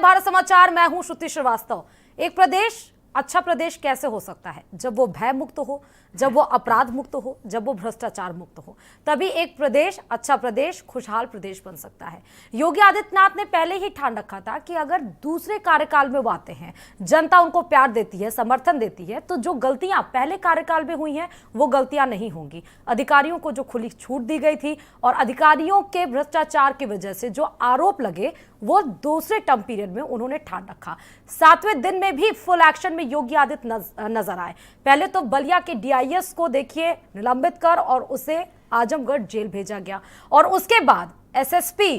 भारत समाचार, मैं हूं श्रुति श्रीवास्तव। एक प्रदेश अच्छा प्रदेश कैसे हो सकता है? जब वो भय मुक्त हो, जब वो अपराध मुक्त हो, जब वो भ्रष्टाचार मुक्त हो, तभी एक प्रदेश अच्छा प्रदेश, खुशहाल प्रदेश बन सकता है। योगी आदित्यनाथ ने पहले ही ठान रखा था कि अगर दूसरे कार्यकाल में वो आते हैं, जनता उनको प्यार देती है, समर्थन देती है, तो जो गलतियां पहले कार्यकाल में हुई हैं वो गलतियां नहीं होंगी। अधिकारियों को जो खुली छूट दी गई थी और अधिकारियों के भ्रष्टाचार की वजह से जो आरोप लगे वो दूसरे टर्म पीरियड में उन्होंने ठान रखा। 7वें दिन में भी फुल एक्शन में योगी आदित्य नजर आए। पहले तो बलिया के डीआईएस को देखिए निलंबित कर और उसे आजमगढ़ जेल भेजा गया, और उसके बाद एसएसपी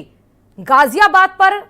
गाजियाबाद पर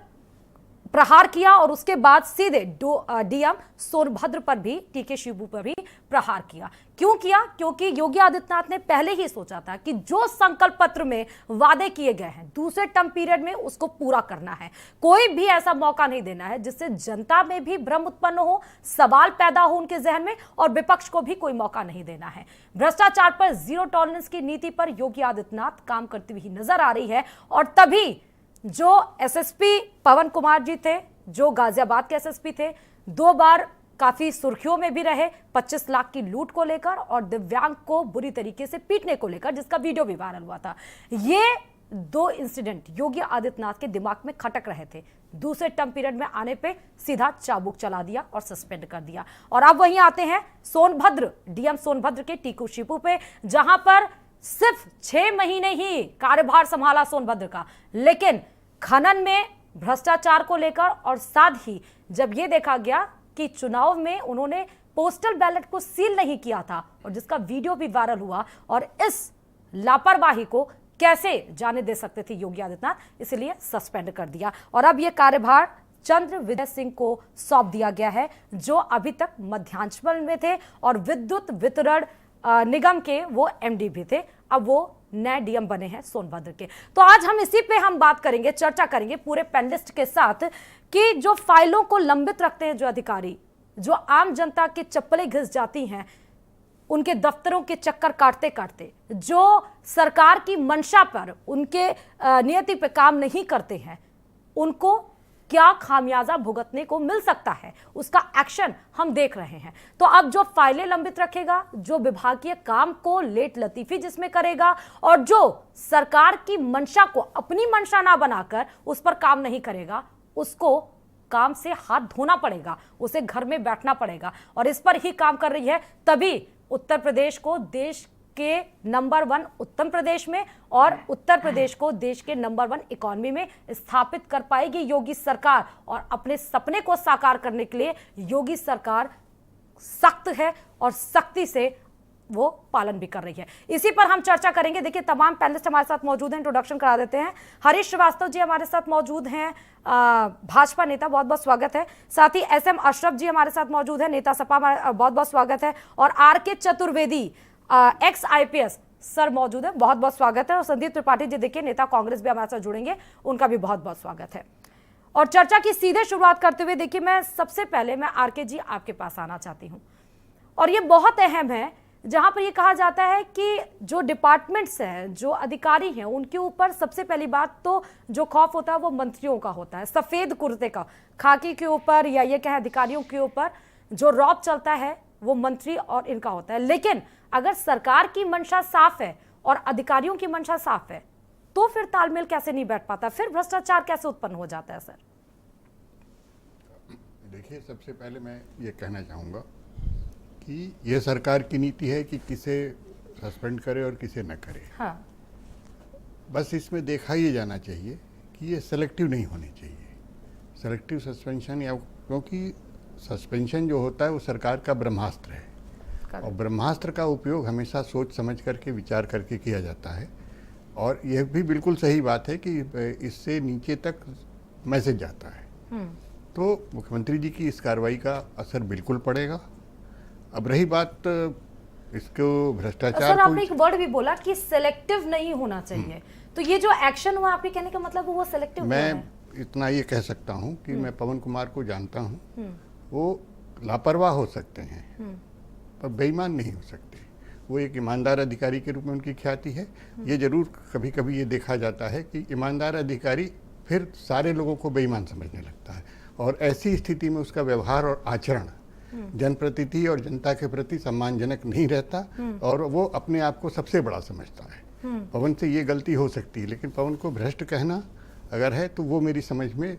प्रहार किया और उसके बाद सीधे डीएम सोनभद्र पर भी, टीके शिबू पर भी प्रहार किया। क्यों किया? क्योंकि योगी आदित्यनाथ ने पहले ही सोचा था कि जो संकल्प पत्र में वादे किए गए हैं दूसरे टर्म पीरियड में उसको पूरा करना है। कोई भी ऐसा मौका नहीं देना है जिससे जनता में भी भ्रम उत्पन्न हो, सवाल पैदा हो उनके जहन में, और विपक्ष को भी कोई मौका नहीं देना है। भ्रष्टाचार पर जीरो टॉलरेंस की नीति पर योगी आदित्यनाथ काम करती हुई नजर आ रही है, और तभी जो एसएसपी पवन कुमार जी थे, जो गाजियाबाद के एसएसपी थे, 2 बार काफी सुर्खियों में भी रहे 25 लाख की लूट को लेकर और दिव्यांग को बुरी तरीके से पीटने को लेकर, जिसका वीडियो भी वायरल हुआ था। ये 2 इंसिडेंट योगी आदित्यनाथ के दिमाग में खटक रहे थे। दूसरे टर्म पीरियड में आने पे सीधा चाबुक चला दिया और सस्पेंड कर दिया। और अब वहीं आते हैं सोनभद्र, डीएम सोनभद्र के टीके शिबू पे, जहां पर सिर्फ 6 महीने ही कार्यभार संभाला सोनभद्र का, लेकिन खनन में भ्रष्टाचार को लेकर, और साथ ही जब यह देखा गया कि चुनाव में उन्होंने पोस्टल बैलेट को सील नहीं किया था, और जिसका वीडियो भी वायरल हुआ, और इस लापरवाही को कैसे जाने दे सकते थे योगी आदित्यनाथ, इसलिए सस्पेंड कर दिया। और अब यह कार्यभार चंद्र विजय सिंह को सौंप दिया गया है, जो अभी तक मध्यांचल में थे और विद्युत वितरण निगम के वो एमडी भी थे। अब वो नए डीएम बने हैं सोनभद्र के। तो आज हम इसी पे बात करेंगे, चर्चा करेंगे पूरे पैनलिस्ट के साथ, कि जो फाइलों को लंबित रखते हैं जो अधिकारी, जो आम जनता के चप्पलें घिस जाती हैं उनके दफ्तरों के चक्कर काटते काटते, जो सरकार की मंशा पर, उनके नियति पे काम नहीं करते हैं, उनको क्या खामियाजा भुगतने को मिल सकता है, उसका एक्शन हम देख रहे हैं। तो अब जो फाइलें लंबित रखेगा, जो विभागीय काम को लेट लतीफी जिसमें करेगा, और जो सरकार की मंशा को अपनी मंशा ना बनाकर उस पर काम नहीं करेगा, उसको काम से हाथ धोना पड़ेगा, उसे घर में बैठना पड़ेगा, और इस पर ही काम कर रही है। तभी उत्तर प्रदेश को देश के नंबर 1 उत्तर प्रदेश में और उत्तर प्रदेश को देश के नंबर 1 इकोनॉमी में स्थापित कर पाएगी योगी सरकार। और अपने सपने को साकार करने के लिए योगी सरकार सख्त है और सख्ती से वो पालन भी कर रही है। इसी पर हम चर्चा करेंगे। देखिए, तमाम पैनलिस्ट हमारे साथ मौजूद हैं। इंट्रोडक्शन करा देते हैं। हरीश श्रीवास्तव जी हमारे साथ मौजूद हैं, भाजपा नेता, बहुत बहुत स्वागत है। साथ ही एसएम अशरफ जी हमारे साथ मौजूद है, नेता सपा, बहुत बहुत स्वागत है। और RK Chaturvedi ex IPS sir मौजूद है, बहुत बहुत स्वागत है। और संदीप त्रिपाठी जी देखिए नेता कांग्रेस भी हमारे साथ जुड़ेंगे, उनका भी बहुत बहुत स्वागत है। और चर्चा की सीधे शुरुआत करते हुए देखिए, मैं सबसे पहले मैं आरके जी आपके पास आना चाहती हूं, और ये बहुत अहम है, जहां पर ये कहा जाता है कि जो डिपार्टमेंट्स हैं, जो अधिकारी हैं, उनके ऊपर सबसे पहली बात तो जो खौफ होता है वो मंत्रियों का होता है, सफेद कुर्ते का, खाकी के ऊपर, या ये कहें अधिकारियों के ऊपर जो रौब चलता है वो मंत्री और इनका होता है। लेकिन अगर सरकार की मंशा साफ है और अधिकारियों की मंशा साफ है, तो फिर तालमेल कैसे नहीं बैठ पाता, फिर भ्रष्टाचार कैसे उत्पन्न हो जाता है? सर देखिए, सबसे पहले मैं ये कहना चाहूँगा कि ये सरकार की नीति है कि किसे सस्पेंड करे और किसे न करे। हाँ। बस इसमें देखा ही जाना चाहिए कि ये सेलेक्टिव नहीं होनी चाहिए, सेलेक्टिव सस्पेंशन, या क्योंकि सस्पेंशन जो होता है वो सरकार का ब्रह्मास्त्र है, और ब्रह्मास्त्र का उपयोग हमेशा सोच समझ करके, विचार करके किया जाता है। और यह भी बिल्कुल सही बात है कि इससे नीचे तक मैसेज जाता है। तो मुख्यमंत्री जी की इस कार्रवाई का असर बिल्कुल पड़ेगा। अब रही बात इसको भ्रष्टाचार, सर आपने एक वर्ड भी बोला कि सेलेक्टिव नहीं होना चाहिए, तो ये जो एक्शन हुआ, आपके कहने का मतलब वो सेलेक्टिव? मैं इतना ये कह सकता हूँ कि मैं पवन कुमार को जानता हूँ, वो लापरवाह हो सकते हैं पर बेईमान नहीं हो सकते। वो एक ईमानदार अधिकारी के रूप में उनकी ख्याति है। ये जरूर कभी कभी ये देखा जाता है कि ईमानदार अधिकारी फिर सारे लोगों को बेईमान समझने लगता है। और ऐसी स्थिति में उसका व्यवहार और आचरण जनप्रतिनिधि और जनता के प्रति सम्मानजनक नहीं रहता और वो अपने आप को सबसे बड़ा समझता है। पवन से ये गलती हो सकती है, लेकिन पवन को भ्रष्ट कहना अगर है तो वो मेरी समझ में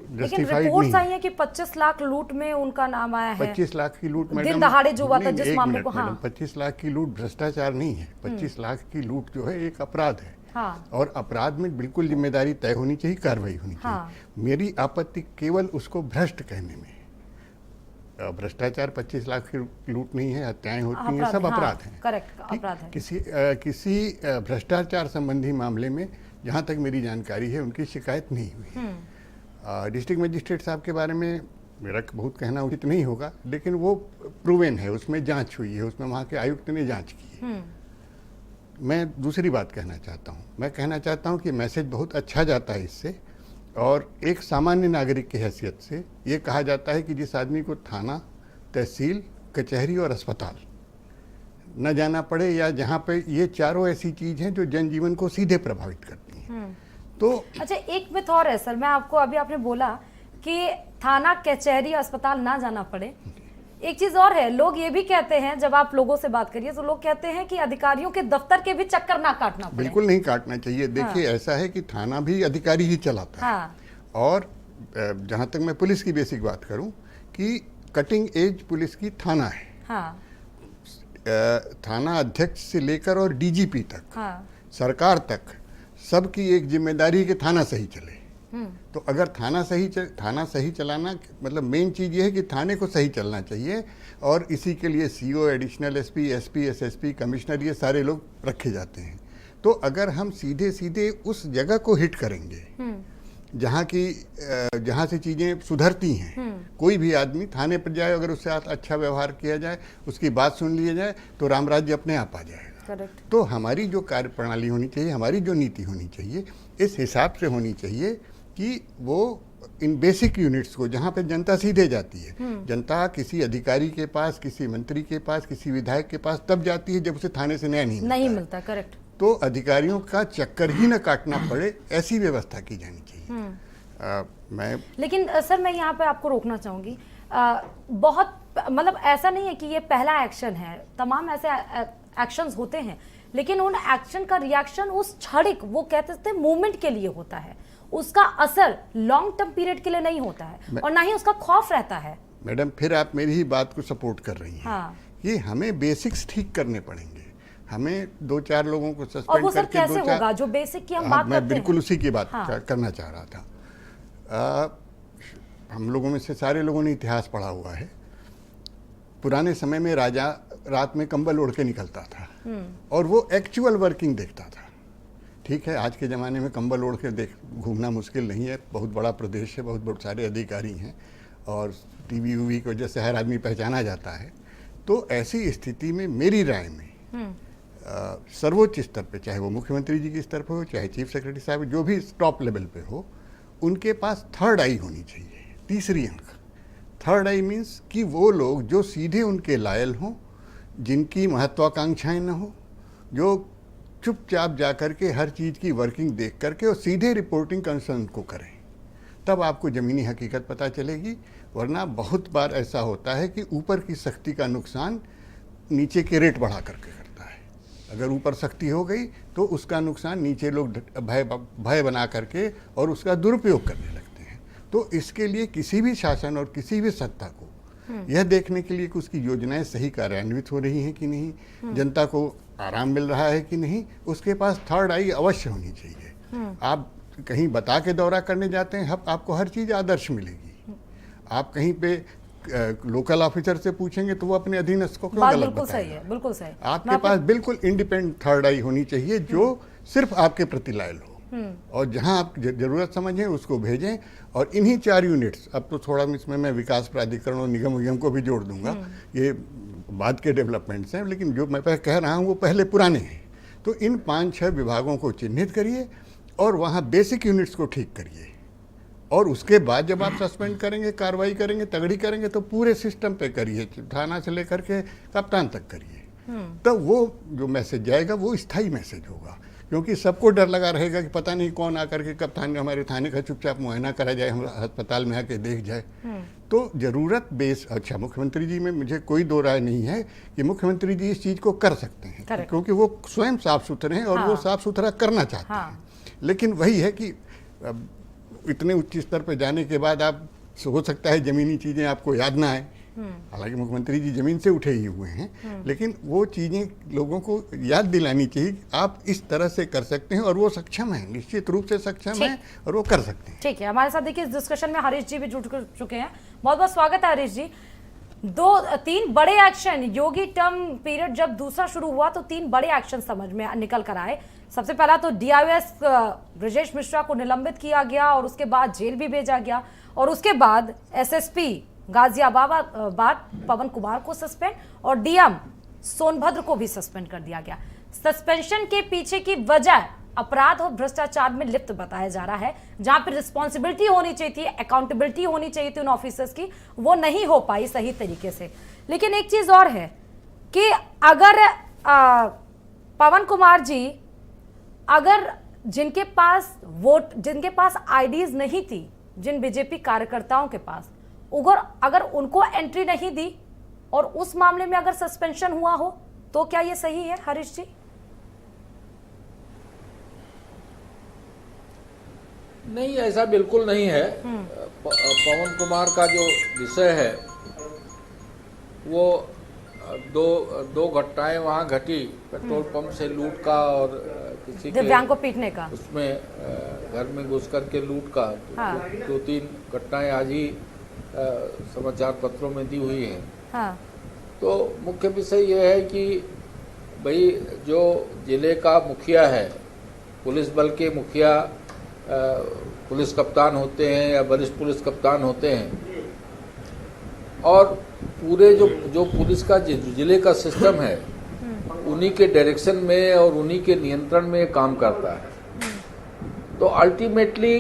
लेकिन जस्टिफाइड रिपोर्ट्स नहीं आई है कि 25 लाख लूट में उनका नाम आया है। 25 लाख की लूट मैडम, दिन दहाड़े जो हुआ था नहीं, जिस एक मामले मिनट को, हाँ। मैडम, 25 लाख की लूट भ्रष्टाचार नहीं है। 25 लाख की लूट जो है एक अपराध है। हाँ। और अपराध में बिल्कुल जिम्मेदारी तय होनी चाहिए, कार्रवाई होनी चाहिए। हाँ। मेरी आपत्ति केवल उसको भ्रष्ट कहने में है। भ्रष्टाचार 25 लाख की लूट नहीं है, हत्याएं होती हैं, सब अपराध हैं। करेक्ट, अपराध है। किसी भ्रष्टाचार संबंधी मामले में जहाँ तक मेरी जानकारी है उनकी शिकायत नहीं हुई। डिस्ट्रिक्ट मजिस्ट्रेट साहब के बारे में मेरा बहुत कहना उचित नहीं होगा, लेकिन वो प्रूवन है, उसमें जांच हुई है, उसमें वहाँ के आयुक्त ने जांच की है। मैं दूसरी बात कहना चाहता हूँ, मैं कहना चाहता हूँ कि मैसेज बहुत अच्छा जाता है इससे, और एक सामान्य नागरिक की हैसियत से ये कहा जाता है कि जिस आदमी को थाना, तहसील, कचहरी और अस्पताल न जाना पड़े, या जहाँ पे ये चारों ऐसी चीज़ हैं जो जनजीवन को सीधे प्रभावित करती हैं, तो अच्छा, एक मिथ और है सर, मैं आपको अभी आपने बोला कि थाना, कचहरी, अस्पताल ना जाना पड़े। एक चीज और है, लोग ये भी कहते हैं, जब आप लोगों से बात करिए तो लोग कहते हैं कि अधिकारियों के दफ्तर के भी चक्कर ना काटना पड़े। बिल्कुल नहीं काटना चाहिए। देखिए, ऐसा है कि थाना भी अधिकारी ही चलाता है। हाँ। और जहाँ तक मैं पुलिस की बेसिक बात करूँ कि कटिंग एज पुलिस की थाना है। हाँ। थाना अध्यक्ष से लेकर और डीजीपी तक, हाँ। सरकार तक, सबकी एक जिम्मेदारी कि थाना सही चले। तो अगर थाना सही चलाना मतलब मेन चीज़ ये है कि थाने को सही चलना चाहिए, और इसी के लिए CO, additional SP, SP, SSP, commissioner, ये सारे लोग रखे जाते हैं। तो अगर हम सीधे सीधे उस जगह को हिट करेंगे जहाँ से चीज़ें सुधरती हैं, कोई भी आदमी थाने पर जाए, अगर उससे अच्छा व्यवहार किया जाए, उसकी बात सुन लिया जाए, तो राम राज्य अपने आप आ जाएगा। करेक्ट। तो हमारी जो कार्य प्रणाली होनी चाहिए, हमारी जो नीति होनी चाहिए, इस हिसाब से होनी चाहिए कि वो इन बेसिक यूनिट्स को, जहाँ पे जनता सीधे जाती है, जनता किसी अधिकारी के पास, किसी मंत्री के पास, किसी विधायक के पास तब जाती है जब उसे थाने से न्याय नहीं मिलता। करेक्ट। तो अधिकारियों का चक्कर ही न काटना पड़े, ऐसी व्यवस्था की जानी चाहिए। लेकिन सर, मैं यहाँ पे आपको रोकना चाहूंगी। बहुत मतलब ऐसा नहीं है कि ये पहला एक्शन है, तमाम ऐसे एक्शंस होते हैं, लेकिन उन एक्शन का रिएक्शन उस क्षणिक, वो कहते थे मूवमेंट के लिए होता है, उसका असर लॉन्ग टर्म पीरियड के लिए नहीं होता है, और ना ही उसका खौफ रहता है। मैडम, फिर आप मेरी ही बात को सपोर्ट कर रही हैं। हाँ। ये हमें बेसिक्स ठीक करने पड़ेंगे। हमें 2-4 लोगों को और सस्पेंड वो सर करके कैसे होगा, जो बेसिक की हम बात करते मैं हैं? बिल्कुल उसी की बात हाँ। करना चाह रहा था। हम लोगों में से सारे लोगों ने इतिहास पढ़ा हुआ है। पुराने समय में राजा रात में कंबल ओढ़ के निकलता था और वो एक्चुअल वर्किंग देखता था। ठीक है, आज के ज़माने में कंबल ओढ़ के घूमना मुश्किल नहीं है, बहुत बड़ा प्रदेश है, बहुत सारे अधिकारी हैं, और टीवी वीवी की वजह से हर आदमी पहचाना जाता है। तो ऐसी स्थिति में मेरी राय में सर्वोच्च स्तर पे, चाहे वो मुख्यमंत्री जी के स्तर पे हो, चाहे चीफ सेक्रेटरी साहब, जो भी टॉप लेवल पे हो, उनके पास थर्ड आई होनी चाहिए, तीसरी आंख। थर्ड आई मीन्स कि वो लोग जो सीधे उनके लायल हों, जिनकी महत्वाकांक्षाएं न हो, जो चुपचाप जा कर के हर चीज़ की वर्किंग देख करके और सीधे रिपोर्टिंग कंसर्न को करें, तब आपको ज़मीनी हकीकत पता चलेगी। वरना बहुत बार ऐसा होता है कि ऊपर की सख्ती का नुकसान नीचे के रेट बढ़ा करके करता है। अगर ऊपर सख्ती हो गई तो उसका नुकसान नीचे लोग भय बना करके और उसका दुरुपयोग करने लगते हैं। तो इसके लिए किसी भी शासन और किसी भी सत्ता को यह देखने के लिए कि उसकी योजनाएं सही कार्यान्वित हो रही हैं कि नहीं, जनता को आराम मिल रहा है कि नहीं, उसके पास थर्ड आई अवश्य होनी चाहिए। आप कहीं बता के दौरा करने जाते हैं, आपको हर चीज़ आदर्श मिलेगी। आप कहीं पे लोकल ऑफिसर से पूछेंगे तो वो अपने अधीनस्थ को क्यों गलत बिल्कुल सही बताएगा। है, बिल्कुल सही। आपके पास बिल्कुल इंडिपेंडेंट थर्ड आई होनी चाहिए जो सिर्फ आपके प्रति लायल हो, और जहां आप जरूरत समझें उसको भेजें। और इन्हीं 4 यूनिट्स, अब तो थोड़ा इसमें मैं विकास प्राधिकरण और निगम विगम को भी जोड़ दूंगा, ये बाद के डेवलपमेंट्स हैं, लेकिन जो मैं कह रहा हूँ वो पहले पुराने हैं। तो इन 5-6 विभागों को चिन्हित करिए और वहाँ बेसिक यूनिट्स को ठीक करिए, और उसके बाद जब आप सस्पेंड करेंगे, कार्रवाई करेंगे, तगड़ी करेंगे, तो पूरे सिस्टम पे करिए, थाना से लेकर के कप्तान तक करिए। तब वो जो मैसेज जाएगा वो स्थायी मैसेज होगा। क्योंकि सबको डर लगा रहेगा कि पता नहीं कौन आकर के कब हमारे थाने का चुपचाप मुआयना करा जाए, हम अस्पताल में आके देख जाए। तो जरूरत बेस अच्छा, मुख्यमंत्री जी में मुझे कोई दो राय नहीं है कि मुख्यमंत्री जी इस चीज़ को कर सकते हैं, क्योंकि वो स्वयं साफ सुथरे हैं और वो साफ सुथरा करना चाहते हैं। लेकिन वही है कि इतने उच्च स्तर पर जाने के बाद आप हो सकता है ज़मीनी चीज़ें आपको याद ना आए। हालांकि मुख्यमंत्री जी जमीन से उठे ही हुए हैं, लेकिन वो चीज़ें लोगों को याद दिलानी चाहिए कि आप इस तरह से कर सकते हैं, और वो सक्षम हैं, निश्चित रूप से सक्षम हैं और वो कर सकते हैं। ठीक है, हमारे साथ देखिए इस डिस्कशन में हरीश जी भी जुड़ चुके हैं। बहुत बहुत स्वागत है हरीश जी। 2-3 बड़े एक्शन, योगी टर्म पीरियड जब दूसरा शुरू हुआ तो 3 बड़े एक्शन समझ में निकल कर आए। सबसे पहला तो DIOS ब्रजेश मिश्रा को निलंबित किया गया और उसके बाद जेल भी भेजा गया, और उसके बाद SSP गाजियाबाद पवन कुमार को सस्पेंड और DM सोनभद्र को भी सस्पेंड कर दिया गया। सस्पेंशन के पीछे की वजह अपराध और भ्रष्टाचार में लिप्त बताया जा रहा है, जहां पर रिस्पॉन्सिबिलिटी होनी चाहिए थी, अकाउंटेबिलिटी होनी चाहिए थी उन ऑफिसर्स की, वो नहीं हो पाई सही तरीके से। लेकिन एक चीज और है कि अगर पवन कुमार जी, अगर जिनके पास वोट, जिनके पास आईडीज नहीं थी, जिन बीजेपी कार्यकर्ताओं के पास, अगर उनको एंट्री नहीं दी और उस मामले में अगर सस्पेंशन हुआ हो, तो क्या ये सही है हरीश जी? नहीं, ऐसा बिल्कुल नहीं है। पवन कुमार का जो विषय है वो दो घटनाएं वहाँ घटी, पेट्रोल पंप से लूट का और किसी दिव्यांग को पीटने का, उसमें घर में घुस करके लूट का। हाँ। 2-3 घटनाएं आज ही समाचार पत्रों में दी हुई हैं। हाँ। तो मुख्य विषय यह है कि भाई जो जिले का मुखिया है, पुलिस बल के मुखिया पुलिस कप्तान होते हैं या वरिष्ठ पुलिस कप्तान होते हैं, और पूरे जो पुलिस का जिले का सिस्टम है उन्हीं के डायरेक्शन में और उन्हीं के नियंत्रण में काम करता है। तो अल्टीमेटली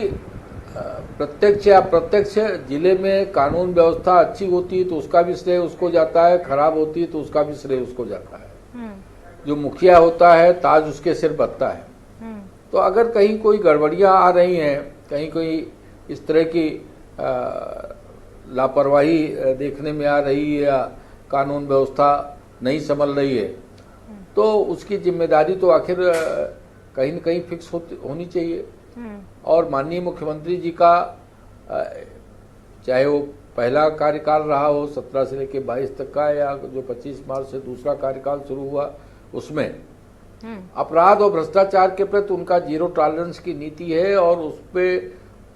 प्रत्यक्ष या अप्रत्यक्ष जिले में कानून व्यवस्था अच्छी होती है तो उसका भी श्रेय उसको जाता है, खराब होती है तो उसका भी श्रेय उसको जाता है। जो मुखिया होता है ताज उसके सिर बत्ता है। तो अगर कहीं कोई गड़बड़ियां आ रही हैं, कहीं कोई इस तरह की लापरवाही देखने में आ रही है या कानून व्यवस्था नहीं संभल रही है, तो उसकी जिम्मेदारी तो आखिर कहीं न कहीं फिक्स होनी चाहिए। और माननीय मुख्यमंत्री जी का चाहे वो पहला कार्यकाल रहा हो 17 से लेकर 22 तक का, या जो 25 मार्च से दूसरा कार्यकाल शुरू हुआ, उसमें अपराध और भ्रष्टाचार के प्रति उनका 0 टॉलरेंस की नीति है और उस पर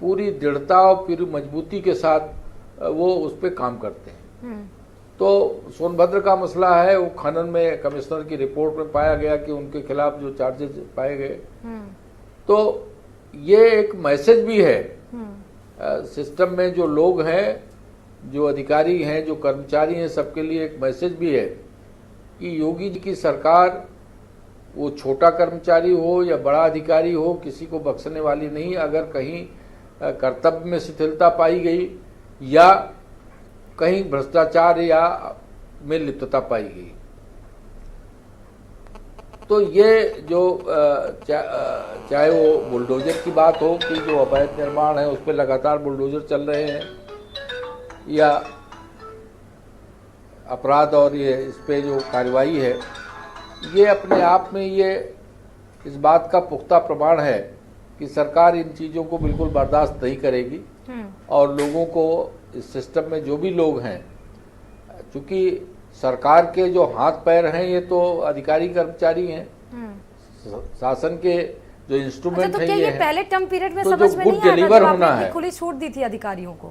पूरी दृढ़ता और पूरी मजबूती के साथ वो उस पर काम करते हैं। तो सोनभद्र का मसला है, वो खनन में कमिश्नर की रिपोर्ट में पाया गया कि उनके खिलाफ जो चार्जेस पाए गए, तो ये एक मैसेज भी है सिस्टम में जो लोग हैं, जो अधिकारी हैं, जो कर्मचारी हैं, सबके लिए एक मैसेज भी है कि योगी जी की सरकार, वो छोटा कर्मचारी हो या बड़ा अधिकारी हो, किसी को बख्शने वाली नहीं। अगर कहीं कर्तव्य में शिथिलता पाई गई या कहीं भ्रष्टाचार या में लिप्तता पाई गई, तो ये जो चाहे वो बुलडोजर की बात हो कि जो अवैध निर्माण है उस पर लगातार बुलडोजर चल रहे हैं, या अपराध और ये इस पे जो कार्रवाई है, ये अपने आप में ये इस बात का पुख्ता प्रमाण है कि सरकार इन चीज़ों को बिल्कुल बर्दाश्त नहीं करेगी। और लोगों को इस सिस्टम में जो भी लोग हैं, चूँकि सरकार के जो हाथ पैर हैं ये तो अधिकारी कर्मचारी हैं, शासन के जो इंस्ट्रूमेंट तो हैं क्या ये हैं, पहले टर्म पीरियड में तो समझ जो में गुड नहीं आया डिलीवर जब होना आपने है, खुली छूट दी थी अधिकारियों को?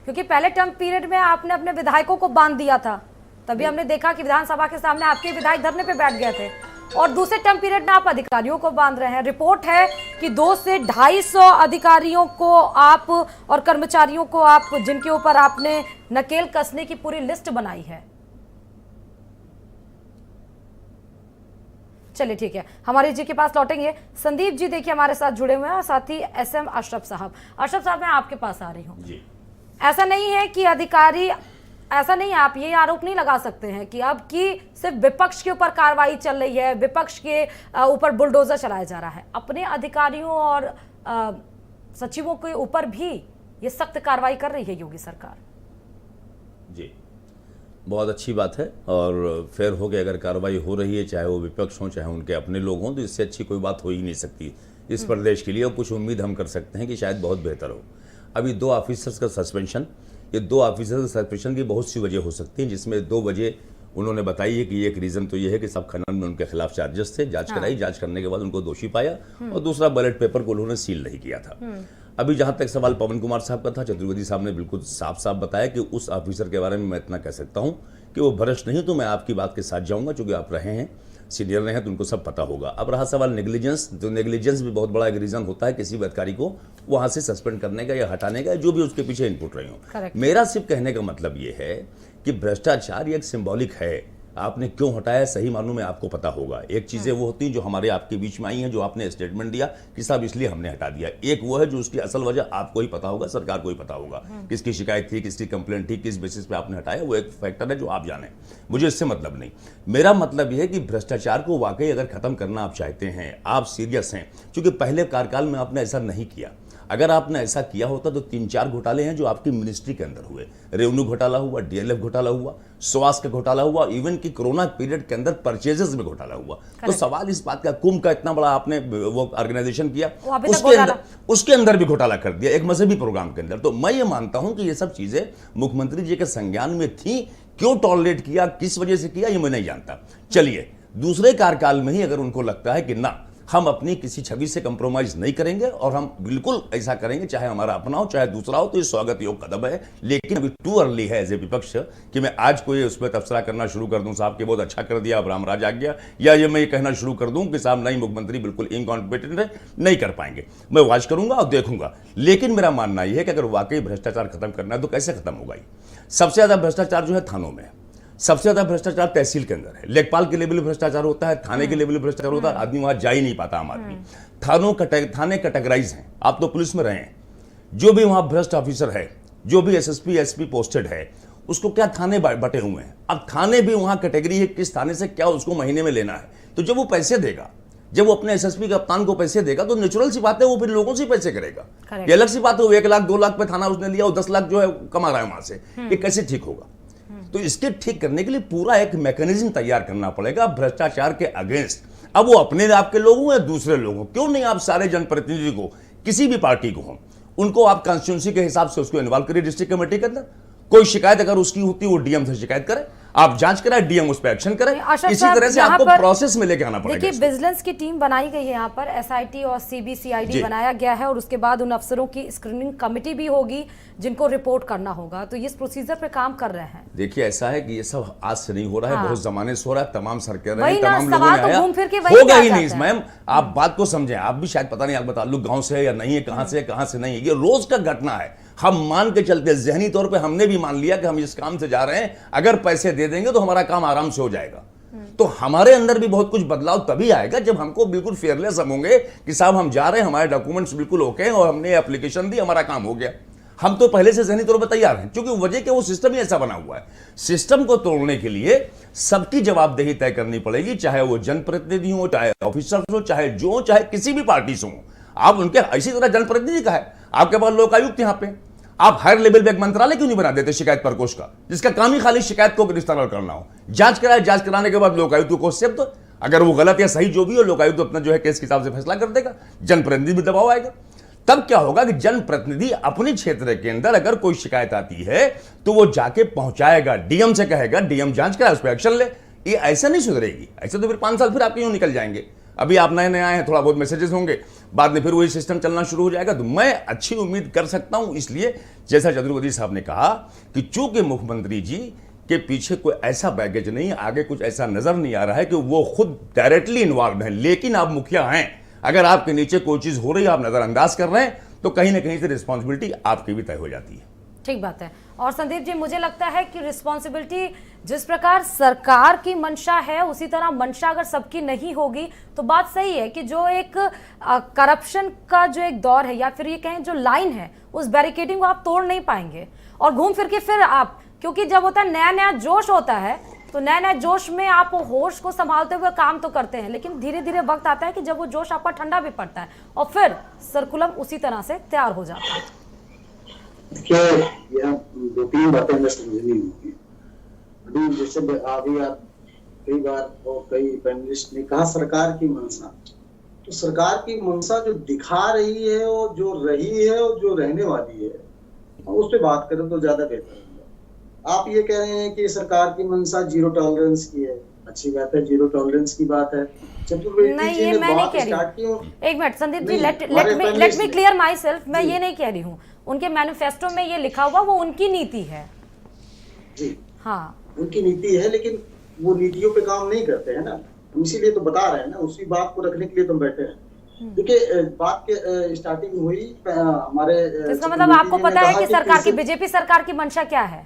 क्योंकि पहले टर्म पीरियड में आपने अपने विधायकों को बांध दिया था, तभी हमने देखा कि विधानसभा के सामने आपके विधायक धरने पे बैठ गए थे, और दूसरे टर्म पीरियड में आप अधिकारियों को बांध रहे हैं। रिपोर्ट है कि 200 से 250 अधिकारियों को आप और कर्मचारियों को आप, जिनके ऊपर आपने नकेल कसने की पूरी लिस्ट बनाई है। चलिए ठीक है, हमारे जी के पास लौटेंगे। संदीप जी देखिए हमारे साथ जुड़े हुए हैं, और साथ ही SM अशरफ साहब। अशरफ साहब, मैं आपके पास आ रही हूँ। ऐसा नहीं है कि अधिकारी ऐसा नहीं है, आप ये आरोप नहीं लगा सकते हैं कि अब की सिर्फ विपक्ष के ऊपर कार्रवाई चल रही है, विपक्ष के ऊपर बुलडोजर चलाया जा रहा है। अपने अधिकारियों और सचिवों के ऊपर भी ये सख्त कार्रवाई कर रही है योगी सरकार। जी, बहुत अच्छी बात है। और फेयर हो के अगर कार्रवाई हो रही है, चाहे वो विपक्ष हो चाहे उनके अपने लोग हों, तो इससे अच्छी कोई बात हो ही नहीं सकती इस प्रदेश के लिए। और कुछ उम्मीद हम कर सकते हैं कि शायद बहुत बेहतर हो। अभी 2 ऑफिसर्स का सस्पेंशन, ये 2 ऑफिसर्स सस्पेंशन की बहुत सी वजह हो सकती हैं, जिसमें 2 वजह उन्होंने बताई है कि एक रीज़न तो ये है कि सब खनन में उनके खिलाफ चार्जेस थे, जांच कराई, जांच करने के बाद उनको दोषी पाया, और दूसरा बैलेट पेपर को उन्होंने सील नहीं किया था। अभी जहां तक सवाल पवन कुमार साहब का था, चतुर्वेदी साहब ने बिल्कुल साफ साफ बताया कि उस ऑफिसर के बारे में मैं इतना कह सकता हूं कि वो भ्रष्ट नहीं, तो मैं आपकी बात के साथ जाऊंगा, चूंकि आप रहे हैं, सीनियर रहे हैं, तो उनको सब पता होगा। अब रहा सवाल नेग्लिजेंस, तो नेग्लिजेंस भी बहुत बड़ा एक रीजन होता है किसी भी अधिकारी को वहां से सस्पेंड करने का या हटाने का, जो भी उसके पीछे इनपुट रही हो। मेरा सिर्फ कहने का मतलब ये है कि भ्रष्टाचार एक सिंबॉलिक है। आपने क्यों हटाया, सही मानों में आपको पता होगा। एक चीजें वो होती हैं जो हमारे आपके बीच में आई हैं, जो आपने स्टेटमेंट दिया कि साहब इसलिए हमने हटा दिया। एक वो है जो उसकी असल वजह आपको ही पता होगा, सरकार को ही पता होगा, किसकी शिकायत थी, किसकी कंप्लेंट थी, किस बेसिस पे आपने हटाया, वो एक फैक्टर है जो आप जाने। मुझे इससे मतलब नहीं। मेरा मतलब यह है कि भ्रष्टाचार को वाकई अगर खत्म करना आप चाहते हैं, आप सीरियस हैं, क्योंकि पहले कार्यकाल में आपने ऐसा नहीं किया। अगर आपने ऐसा किया होता तो 3-4 घोटाले हैं जो आपकी मिनिस्ट्री के अंदर हुए। रेवेन्यू घोटाला हुआ, डीएलएफ घोटाला हुआ, स्वास्थ्य का घोटाला हुआ, इवन कि कोरोना पीरियड के अंदर परचेजेस में घोटाला हुआ। तो सवाल इस बात का, कुंभ का इतना बड़ा आपने वो ऑर्गेनाइजेशन किया, उसके अंदर भी घोटाला कर दिया, एक मजहबी प्रोग्राम के अंदर। तो मैं ये मानता हूं कि ये सब चीजें मुख्यमंत्री जी के संज्ञान में थी। क्यों टॉलरेट किया, किस वजह से किया, ये मैं नहीं जानता। चलिए, दूसरे कार्यकाल में ही अगर उनको लगता है कि ना, हम अपनी किसी छवि से कंप्रोमाइज नहीं करेंगे और हम बिल्कुल ऐसा करेंगे, चाहे हमारा अपना हो चाहे दूसरा हो, तो ये स्वागत योग्य कदम है। लेकिन अभी टू अर्ली है एज ए विपक्ष कि मैं आज कोई उस पर तबसरा करना शुरू कर दूं, साहब के बहुत अच्छा कर दिया, अब रामराज आ गया, या ये मैं ये कहना शुरू कर दूं कि साहब नहीं, मुख्यमंत्री बिल्कुल इनकॉम्पिटेंट है, नहीं कर पाएंगे। मैं वॉच करूंगा और देखूंगा। लेकिन मेरा मानना यह है कि अगर वाकई भ्रष्टाचार खत्म करना है तो कैसे खत्म होगा। सबसे ज्यादा भ्रष्टाचार जो है थानों में, सबसे ज्यादा भ्रष्टाचार तहसील के अंदर है। लेखपाल के लेवल भ्रष्टाचार होता है, थाने के लेवल भ्रष्टाचार होता है, आदमी वहां जा ही नहीं पाता। आम आदमी थाने कैटेगराइज हैं। आप तो पुलिस में रहे हैं, जो भी वहां भ्रष्ट ऑफिसर है, जो भी एसएसपी एसपी पोस्टेड है, उसको क्या थाने बटे हुए हैं। अब थाने भी वहां कैटेगरी है, किस थाने से क्या उसको महीने में लेना है। तो जब वो पैसे देगा, जब वो अपने एसएसपी कप्तान को पैसे देगा, तो नेचुरल सी बात है वो फिर लोगों से पैसे करेगा। ये अलग सी बात है, 1 लाख 2 लाख पे थाना उसने लिया और 10 लाख जो है कमा रहा है वहां से, ये कैसे ठीक होगा। तो इसके ठीक करने के लिए पूरा एक मैकेनिज्म तैयार करना पड़ेगा भ्रष्टाचार के अगेंस्ट। अब वो अपने आपके लोगों या दूसरे लोगों, क्यों नहीं आप सारे जनप्रतिनिधि को, किसी भी पार्टी को हो, उनको आप कॉन्स्टिट्यूंसी के हिसाब से उसको इन्वॉल्व करिए डिस्ट्रिक्ट कमेटी के अंदर। कोई शिकायत अगर उसकी होती है वो डीएम से शिकायत करे, आप जांच कराए, डीएम उस पर एक्शन करे। इसी तरह से आपको प्रोसेस में लेके आना पड़ेगा। देखिए, विजिलेंस की टीम बनाई गई है यहाँ पर, एसआईटी और सीबीसीआईडी बनाया गया है, और उसके बाद उन अफसरों की स्क्रीनिंग कमेटी भी होगी जिनको रिपोर्ट करना होगा। तो ये इस प्रोसीजर पे काम कर रहे हैं। देखिए, ऐसा है कि ये सब आज से नहीं हो रहा है, बहुत जमाने से हो रहा है। तमाम सरकारें, वही ना, तमाम लोगों सवाल ने तो आया, घूम फिर के वही होगा ही आ नहीं। जाता है। मैम, आप बात को समझें, आप भी शायद पता नहीं, आप बता लो गांव से है या नहीं है, कहां से है कहां से नहीं है, ये रोज का घटना है। हम मान के चलते, जहनी तौर पे हमने भी मान लिया कि हम इस काम से जा रहे हैं, अगर पैसे दे देंगे तो हमारा काम आराम से हो जाएगा। तो हमारे अंदर भी बहुत कुछ बदलाव तभी आएगा जब हमको बिल्कुल फेयरलेस हम होंगे कि साहब हम जा रहे हैं, हमारे डॉक्यूमेंट्स बिल्कुल ओके हैं और हमने एप्लीकेशन दी, हमारा काम हो गया। हम तो पहले से जहनी तौर पर तैयार हैं, क्योंकि वजह के वो सिस्टम ही ऐसा बना हुआ है। सिस्टम को तोड़ने के लिए सबकी जवाबदेही तय करनी पड़ेगी, चाहे वो जनप्रतिनिधि हो, चाहे ऑफिसर हो, चाहे जो चाहे किसी भी पार्टी से हो। आप उनके इसी तरह जनप्रतिनिधि का है, आपके पास लोकायुक्त यहाँ पे, आप हायर लेवल पे एक मंत्रालय क्यों नहीं बना देते शिकायत प्रकोष्ठ का, जिसका काम ही खाली शिकायत को निस्तारण करना हो। जांच कराए, जांच कराने के बाद लोकायुक्त को सेब दो, अगर वो गलत या सही जो भी हो, लोकायुक्त अपना जो है केस के हिसाब से फैसला कर देगा, जनप्रतिनिधि भी दबाव आएगा। तब क्या होगा कि जनप्रतिनिधि अपने क्षेत्र के अंदर अगर कोई शिकायत आती है तो वो जाके पहुंचाएगा, डीएम से कहेगा, डीएम जांच कराए, उस पर एक्शन ले। ये ऐसा नहीं सुधरेगी, ऐसे तो फिर 5 साल फिर आपके यूं निकल जाएंगे। अभी आप नए नए आए हैं, थोड़ा बहुत मैसेजेस होंगे, बाद में फिर वही सिस्टम चलना शुरू हो जाएगा। तो मैं अच्छी उम्मीद कर सकता हूं, इसलिए जैसा चतुर्वेदी साहब ने कहा कि चूंकि मुख्यमंत्री जी के पीछे कोई ऐसा बैगेज नहीं, आगे कुछ ऐसा नजर नहीं आ रहा है कि वो खुद डायरेक्टली इन्वॉल्व है, लेकिन आप मुखिया हैं, अगर आपके नीचे कोई चीज हो रही है, आप नजरअंदाज कर रहे हैं, तो कहीं ना कहीं से रिस्पॉन्सिबिलिटी आपकी भी तय हो जाती है। ठीक बात है। और संदीप जी, मुझे लगता है कि रिस्पॉन्सिबिलिटी जिस प्रकार सरकार की मंशा है, उसी तरह मंशा अगर सबकी नहीं होगी तो बात सही है कि जो एक करप्शन का जो एक दौर है, या फिर ये कहें जो लाइन है, उस बैरिकेडिंग को आप तोड़ नहीं पाएंगे। और घूम फिर के फिर आप क्योंकि जब होता है नया नया जोश होता है, तो नया नया जोश में आप होश को संभालते हुए काम तो करते हैं, लेकिन धीरे धीरे वक्त आता है कि जब वो जोश आपका ठंडा भी पड़ता है और फिर सर्कुलम उसी तरह से तैयार हो जाता है। देखिए, यहाँ 2-3 बातें हमें समझनी होगी। अभी जैसे अभी आप कई बार और कई पैनलिस्ट ने कहा सरकार की मंशा, तो सरकार की मंशा जो दिखा रही है और जो रही है और जो रहने वाली है, उस पर बात करें तो ज्यादा बेहतर होगा। आप ये कह रहे हैं कि सरकार की मंशा जीरो टॉलरेंस की है, अच्छी बात है, जीरो टॉलरेंस की बात है। नहीं, ये मैं नहीं कह रही हूँ। एक minute Sandeep ji, let me clear myself. मैं ये नहीं कह रही हूँ, उनके मैनिफेस्टो में ये लिखा हुआ, वो उनकी नीति है जी, हाँ उनकी नीति है, लेकिन वो नीतियों पे काम नहीं करते हैं ना, इसीलिए तो बता रहे हैं ना, उसी बात को रखने के लिए तुम बैठे हैं। देखिए, बात के स्टार्टिंग हुई हमारे, इसका मतलब आपको पता है कि सरकार की, बीजेपी सरकार की मंशा क्या है?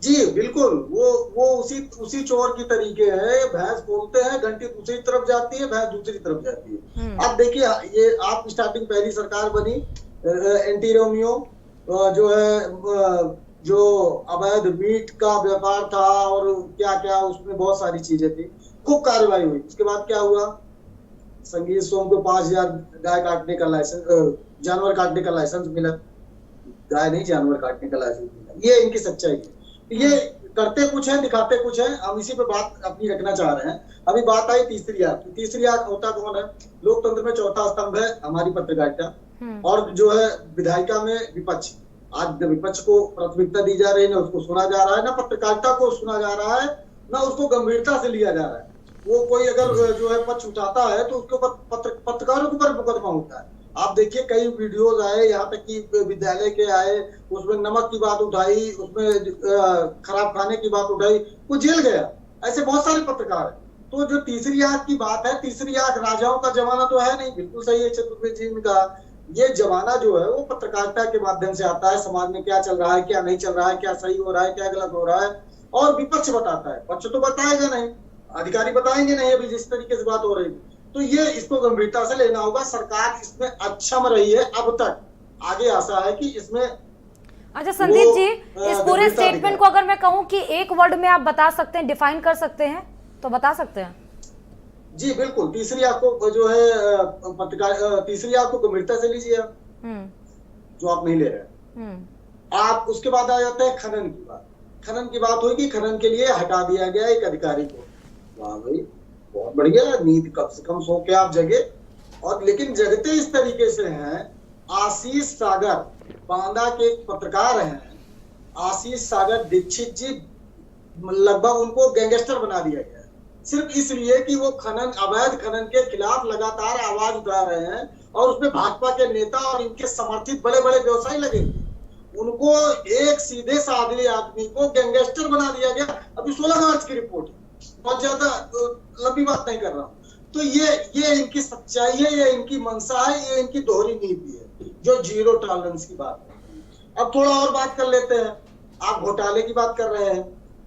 जी बिल्कुल, वो उसी चोर की तरीके है। भैंस बोलते हैं, घंटी दूसरी तरफ जाती है, भैंस दूसरी तरफ जाती है। आप देखिए, ये आप स्टार्टिंग पहली सरकार बनी, एंटी रोमियो जो है, जो अवैध मीट का व्यापार था और क्या क्या, उसमें बहुत सारी चीजें थी, खूब कार्रवाई हुई। उसके बाद क्या हुआ, संगीत सोम को 5000 गाय काटने का लाइसेंस, जानवर काटने का लाइसेंस मिला। गाय नहीं, जानवर काटने का लाइसेंस मिला। ये इनकी सच्चाई है। ये करते कुछ है, दिखाते कुछ है। हम इसी पे बात अपनी रखना चाह रहे हैं। अभी बात आई तीसरी आग। तीसरी आग होता कौन है? लोकतंत्र में चौथा स्तंभ है हमारी पत्रकारिता, और जो है विधायिका में विपक्ष। आज विपक्ष को प्राथमिकता दी जा रही है, ना उसको सुना जा रहा है, ना पत्रकारिता को सुना जा रहा है, ना उसको गंभीरता से लिया जा रहा है। वो कोई अगर जो है पक्ष उठाता है तो उसके ऊपर पत्रकारों के ऊपर मुकदमा होता है। आप देखिए, कई वीडियोज आए, यहाँ तक कि विद्यालय के आए, उसमें नमक की बात उठाई, उसमें खराब खाने की बात उठाई, वो जेल गया। ऐसे बहुत सारे पत्रकार हैं। तो जो तीसरी आग की बात है, तीसरी आग राजाओं का जमाना तो है नहीं, बिल्कुल सही है चतुर्वेदी जी ने कहा। ये जमाना जो है वो पत्रकारिता के माध्यम से आता है। समाज में क्या चल रहा है, क्या नहीं चल रहा है, क्या सही हो रहा है, क्या गलत हो रहा है, और विपक्ष बताता है। पक्ष तो बताएगा नहीं, अधिकारी बताएंगे नहीं। अभी जिस तरीके से बात हो रही है, तो ये इसको गंभीरता से लेना होगा। सरकार इसमें अक्षम रही है अब तक, आगे आशा है कि इसमें। अच्छा संदीप जी, इस पूरे स्टेटमेंट को अगर मैं कहूं कि एक वर्ड में आप बता सकते हैं, डिफाइन कर सकते हैं, तो बता सकते हैं? जी बिल्कुल। तीसरी आपको जो है पत्रकार, तीसरी आपको गंभीरता से लीजिए, जो आप नहीं ले रहे आप। उसके बाद आ जाता है खनन की बात। खनन की बात हुई कि खनन के लिए हटा दिया गया एक अधिकारी को। वाह भाई, बहुत बढ़िया, नीति कम से कम सो के आप जगे। और लेकिन जगते इस तरीके से हैं। आशीष सागर बांदा के पत्रकार हैं, आशीष सागर दीक्षित जी, लगभग उनको गैंगस्टर बना दिया गया, सिर्फ इसलिए कि वो खनन, अवैध खनन के खिलाफ लगातार आवाज उठा रहे हैं। और उसमें भाजपा के नेता और इनके समर्थित बड़े बड़े व्यवसायी लगे। उनको, एक सीधे साधे आदमी को गैंगस्टर बना दिया गया। अभी 16 मार्च की रिपोर्ट है, बहुत ज्यादा लंबी बात नहीं कर रहा हूँ। तो ये इनकी सच्चाई है, ये इनकी मंशा है, ये इनकी दोहरी नीति है, जो जीरो टॉलरेंस की बात है। अब थोड़ा और बात कर लेते हैं। आप घोटाले की बात कर रहे हैं,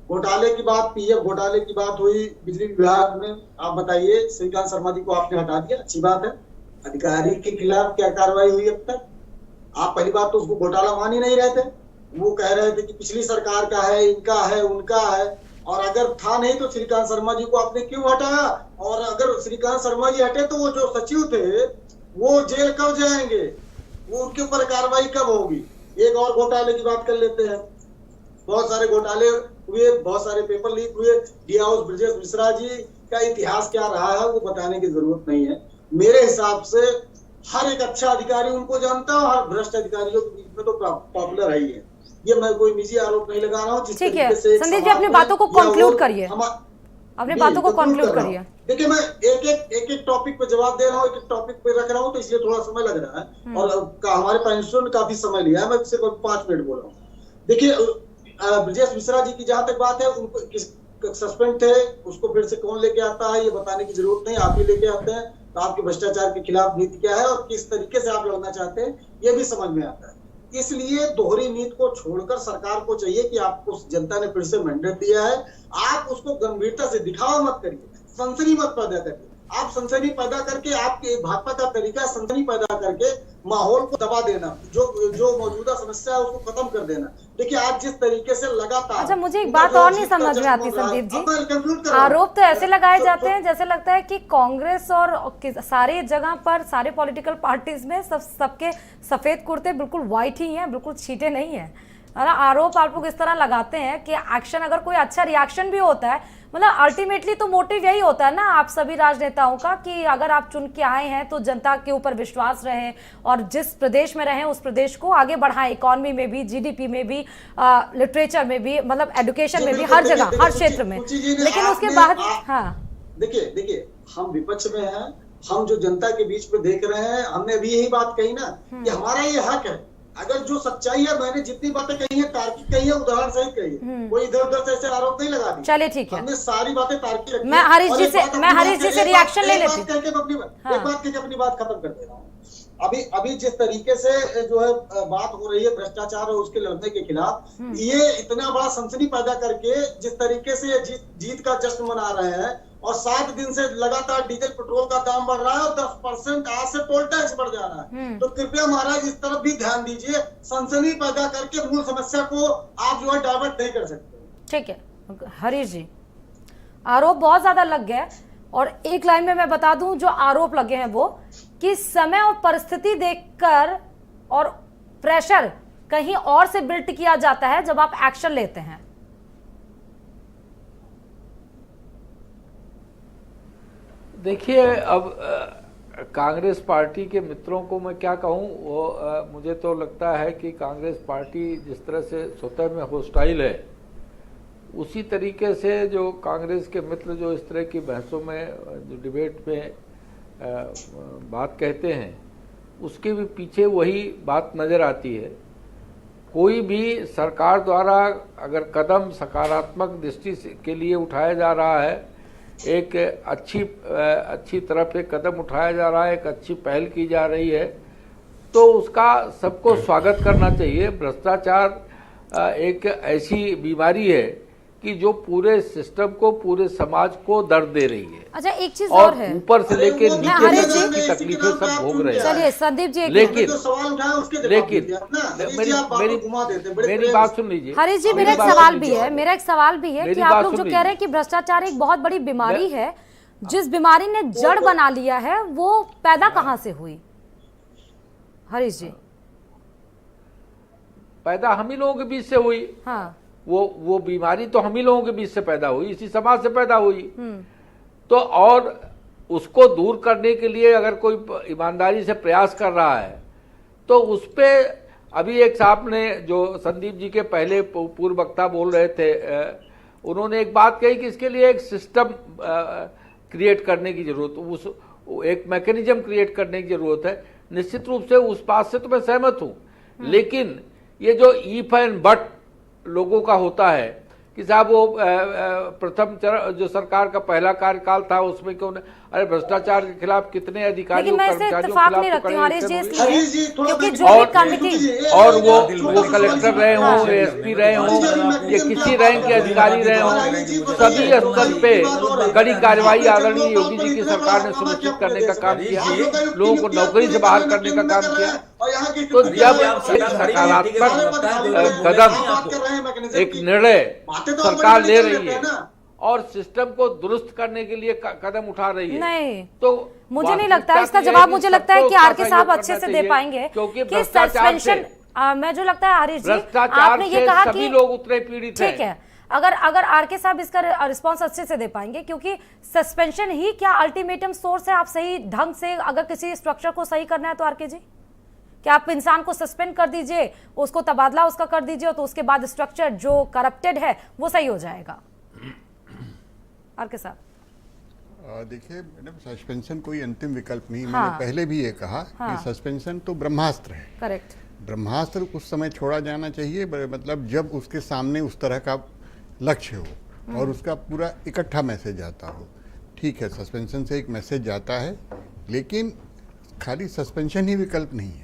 घोटाले की बात, पीएफ घोटाले की बात हुई बिजली विभाग में। आप बताइए, श्रीकांत शर्मा जी को आपने हटा दिया, अच्छी बात है। अधिकारी के खिलाफ क्या कार्रवाई हुई अब तक? आप पहली बात तो उसको घोटाला मान ही नहीं रहे थे। वो कह रहे थे कि पिछली सरकार का है, इनका है, उनका है। और अगर था नहीं तो श्रीकांत शर्मा जी को आपने क्यों हटाया? और अगर श्रीकांत शर्मा जी हटे तो वो जो सचिव थे वो जेल कब जाएंगे? वो उनके ऊपर कार्रवाई कब होगी? एक और घोटाले की बात कर लेते हैं। बहुत सारे घोटाले हुए, बहुत सारे पेपर लीक हुए। डी हाउस ब्रजेश मिश्रा जी का इतिहास क्या रहा है वो बताने की जरूरत नहीं है। मेरे हिसाब से हर एक अच्छा अधिकारी उनको जानता है, हर भ्रष्ट अधिकारियों के बीच में तो पॉपुलर है ही है। ये मैं कोई निजी आरोप नहीं लगा रहा हूँ। ठीक है संदीप जी, अपनी बातों को कंक्लूड करिए, अपनी बातों को कंक्लूड करिए। देखिए, मैं एक टॉपिक पे जवाब दे रहा हूँ, एक टॉपिक पे रख रहा हूँ, तो इसलिए थोड़ा समय लग रहा है। और हमारे पैनलिस्टों ने काफी समय लिया है, मैं सिर्फ 5 मिनट बोल रहा हूँ। देखिए, ब्रजेश मिश्रा जी की जहां तक बात है, उनको सस्पेंड थे, उसको फिर से कौन लेके आता है ये बताने की जरूरत नहीं, आप ही लेके आते हैं। तो आपके भ्रष्टाचार के खिलाफ नीति क्या है और किस तरीके से आप लड़ना चाहते हैं, ये भी समझ में आता है। इसलिए दोहरी नीति को छोड़कर सरकार को चाहिए कि आपको जनता ने फिर से मैंडेट दिया है, आप उसको गंभीरता से दिखावा मत करिए, सनसनी मत पैदा करिए। आप सनसनी पैदा करके, आपके भाजपा का तरीका सनसनी पैदा करके माहौल को दबा देना, जो मौजूदा समस्या है उसको खत्म कर देना। देखिए आज जिस तरीके से लगातार, अच्छा, मुझे एक बात और नहीं समझ में आती संदीप जी, आरोप तो ऐसे लगाए जाते हैं जैसे लगता है कि कांग्रेस और सारे जगह पर, सारे पॉलिटिकल पार्टीज में सबके सफेद कुर्ते बिल्कुल व्हाइट ही हैं, बिल्कुल छींटे नहीं है। आरोप आप लोग इस तरह लगाते हैं कि एक्शन, अगर कोई अच्छा रिएक्शन भी होता है, मतलब अल्टीमेटली तो मोटिव यही होता है ना आप सभी राजनेताओं का कि अगर आप चुन के आए हैं तो जनता के ऊपर विश्वास रहे और जिस प्रदेश में रहें उस प्रदेश को आगे बढ़ाएं, इकोनॉमी में भी, जीडीपी में भी, लिटरेचर में भी, मतलब एजुकेशन में भी, हर जगह, हर क्षेत्र में। लेकिन उसके बाद देखिए हम विपक्ष में हैं, हम जो जनता के बीच में देख रहे हैं, हमने भी यही बात कही ना कि हमारा ये हक है। अगर जो सच्चाई है, मैंने जितनी बातें कही है तार्किक कही है, उदाहरण सहित कही है, कोई इधर उधर से ऐसे आरोप नहीं लगा दी। चलिए ठीक है, हमने सारी बातें तार्किक रखी। मैं हरीश जी से रिएक्शन ले लेती हूँ। एक बात कहकर अपनी बात खत्म कर दे रहा हूँ। अभी जिस तरीके से जो है बात हो रही है भ्रष्टाचार और उसके लड़ने के खिलाफ, ये इतना बड़ा सनसनी पैदा करके जिस तरीके से जीत का जश्न मना रहे हैं, और 7 दिन से लगातार डीजल पेट्रोल का दाम बढ़ रहा है और 10% आज से टोल टैक्स बढ़ जा रहा है। तो कृपया महाराज इस तरफ भी ध्यान दीजिए, सनसनी पैदा करके मूल समस्या को आप जो है डाइवर्ट नहीं कर सकते। ठीक है हरीश जी, आरोप बहुत ज्यादा लग गया और एक लाइन में मैं बता दूं जो आरोप लगे हैं वो कि समय और परिस्थिति देखकर और प्रेशर कहीं और से बिल्ट किया जाता है जब आप एक्शन लेते हैं। देखिए अब कांग्रेस पार्टी के मित्रों को मैं क्या कहूं, वो मुझे तो लगता है कि कांग्रेस पार्टी जिस तरह से स्वतः में होस्टाइल है, उसी तरीके से जो कांग्रेस के मित्र जो इस तरह की बहसों में, जो डिबेट में बात कहते हैं, उसके भी पीछे वही बात नज़र आती है। कोई भी सरकार द्वारा अगर कदम सकारात्मक दृष्टि के लिए उठाया जा रहा है, एक अच्छी तरफ एक कदम उठाया जा रहा है, एक अच्छी पहल की जा रही है, तो उसका सबको स्वागत करना चाहिए। भ्रष्टाचार एक ऐसी बीमारी है कि जो पूरे सिस्टम को, पूरे समाज को दर्द दे रही है। अच्छा एक चीज और है, ऊपर से लेके नीचे तक की तकलीफें सब भोग रहे हैं। चलिए संदीप जी, लेकिन मेरी बात सुन लीजिए हरीश जी, मेरा एक सवाल भी है कि आप लोग जो कह रहे हैं कि भ्रष्टाचार एक बहुत बड़ी बीमारी है, जिस बीमारी ने जड़ बना लिया है, वो पैदा कहाँ से हुई हरीश जी? पैदा हम ही लोगों के बीच से हुई। हाँ, वो बीमारी तो हम ही लोगों के बीच से पैदा हुई, इसी समाज से पैदा हुई। तो और उसको दूर करने के लिए अगर कोई ईमानदारी से प्रयास कर रहा है तो उस पे अभी एक साहब ने, जो संदीप जी के पहले पूर्व वक्ता बोल रहे थे, उन्होंने एक बात कही कि इसके लिए एक सिस्टम क्रिएट करने की जरूरत, एक मैकेनिज्म क्रिएट करने की जरूरत है। निश्चित रूप से उस बात से तो मैं सहमत हूं, लेकिन ये जो ईफ एंड बट लोगों का होता है कि साहब वो प्रथम जो सरकार का पहला कार्यकाल था उसमें क्यों, अरे भ्रष्टाचार के खिलाफ कितने अधिकारियों कर्मचारियों और वो कलेक्टर रहे हों, एसपी रहे हों, या किसी रैंक के अधिकारी रहे हों, सभी स्तर पे कड़ी कार्रवाई आदरणीय योगी जी की सरकार ने सुनिश्चित करने का काम किया, लोगों को नौकरी से बाहर करने का काम किया। तो जब सकारात्मक कदम, एक निर्णय सरकार ले रही है और सिस्टम को दुरुस्त करने के लिए कदम उठा रही है, नहीं तो मुझे नहीं लगता, इसका जवाब मुझे लगता है कि आरके साहब अच्छे से दे पाएंगे, क्योंकि सस्पेंशन, मैं जो लगता है हरीश जी, आपने ये कहा कि लोग उतने पीड़ित हैं। ठीक है, अगर आरके साहब इसका रिस्पांस अच्छे से दे पाएंगे, क्योंकि सस्पेंशन ही क्या अल्टीमेटम सोर्स है? आप सही ढंग से अगर किसी स्ट्रक्चर को सही करना है तो आरके जी, कि आप इंसान को सस्पेंड कर दीजिए, उसको तबादला उसका कर दीजिए, तो उसके बाद स्ट्रक्चर जो करप्टेड है वो सही हो जाएगा। आरके साहब देखिए मैडम, सस्पेंशन कोई अंतिम विकल्प नहीं। मैंने पहले भी ये कहा कि सस्पेंशन तो ब्रह्मास्त्र है। करेक्ट, ब्रह्मास्त्र उस समय छोड़ा जाना चाहिए, मतलब जब उसके सामने उस तरह का लक्ष्य हो और उसका पूरा इकट्ठा मैसेज आता हो। ठीक है, सस्पेंशन से एक मैसेज जाता है, लेकिन खाली सस्पेंशन ही विकल्प नहीं है।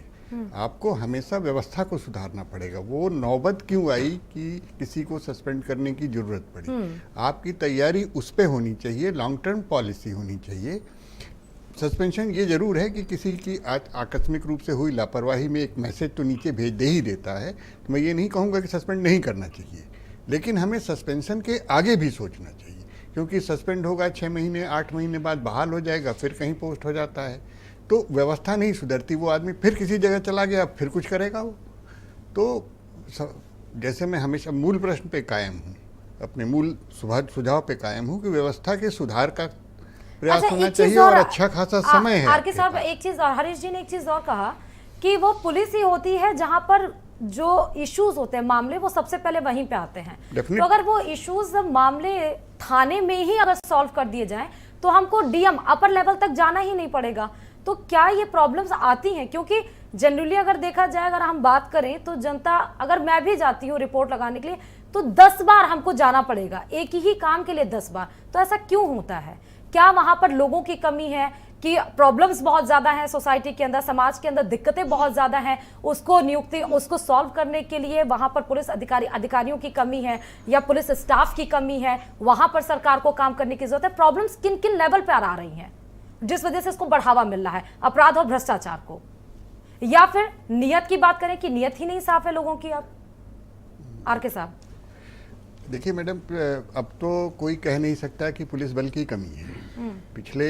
आपको हमेशा व्यवस्था को सुधारना पड़ेगा। वो नौबत क्यों आई कि किसी को सस्पेंड करने की जरूरत पड़ी? आपकी तैयारी उस पे होनी चाहिए, लॉन्ग टर्म पॉलिसी होनी चाहिए सस्पेंशन ये जरूर है कि किसी की आकस्मिक रूप से हुई लापरवाही में एक मैसेज तो नीचे भेज दे ही देता है, तो मैं ये नहीं कहूँगा कि सस्पेंड नहीं करना चाहिए, लेकिन हमें सस्पेंशन के आगे भी सोचना चाहिए, क्योंकि सस्पेंड होगा 6 महीने 8 महीने बाद बहाल हो जाएगा, फिर कहीं पोस्ट हो जाता है, तो व्यवस्था नहीं सुधरती, वो आदमी फिर किसी जगह चला गया, फिर कुछ करेगा वो। तो जैसे मैं हमेशा मूल प्रश्न पे कायम हूँ, अपने मूल सुझाव पे कायम हूँ कि व्यवस्था के सुधार का प्रयास होना चाहिए और अच्छा खासा समय है। आर के साहब, एक चीज और हरीश जी ने एक चीज और कहा कि वो पुलिस ही होती है जहां पर जो इश्यूज होते हैं, मामले, वो सबसे पहले वहीं पे आते हैं। तो अगर वो इश्यूज मामले थाने में ही अगर सॉल्व कर दिए जाएं तो हमको डीएम अपर लेवल तक जाना ही नहीं पड़ेगा। तो क्या ये प्रॉब्लम्स आती हैं? क्योंकि जनरली अगर देखा जाए, अगर हम बात करें तो जनता, अगर मैं भी जाती हूँ रिपोर्ट लगाने के लिए तो 10 बार हमको जाना पड़ेगा एक ही काम के लिए, 10 बार। तो ऐसा क्यों होता है? क्या वहां पर लोगों की कमी है कि प्रॉब्लम्स बहुत ज्यादा हैं सोसाइटी के अंदर, समाज के अंदर दिक्कतें बहुत ज्यादा हैं, उसको सॉल्व करने के लिए वहां पर पुलिस अधिकारियों की कमी है या पुलिस स्टाफ की कमी है, वहां पर सरकार को काम करने की जरूरत है? प्रॉब्लम्स किन किन लेवल पे आ रही हैं जिस वजह से इसको बढ़ावा मिल रहा है, अपराध और भ्रष्टाचार को? या फिर नियत की बात करें कि नियत ही नहीं साफ है लोगों की? आप आर के साहब देखिए मैडम, अब तो कोई कह नहीं सकता कि पुलिस बल की कमी है। पिछले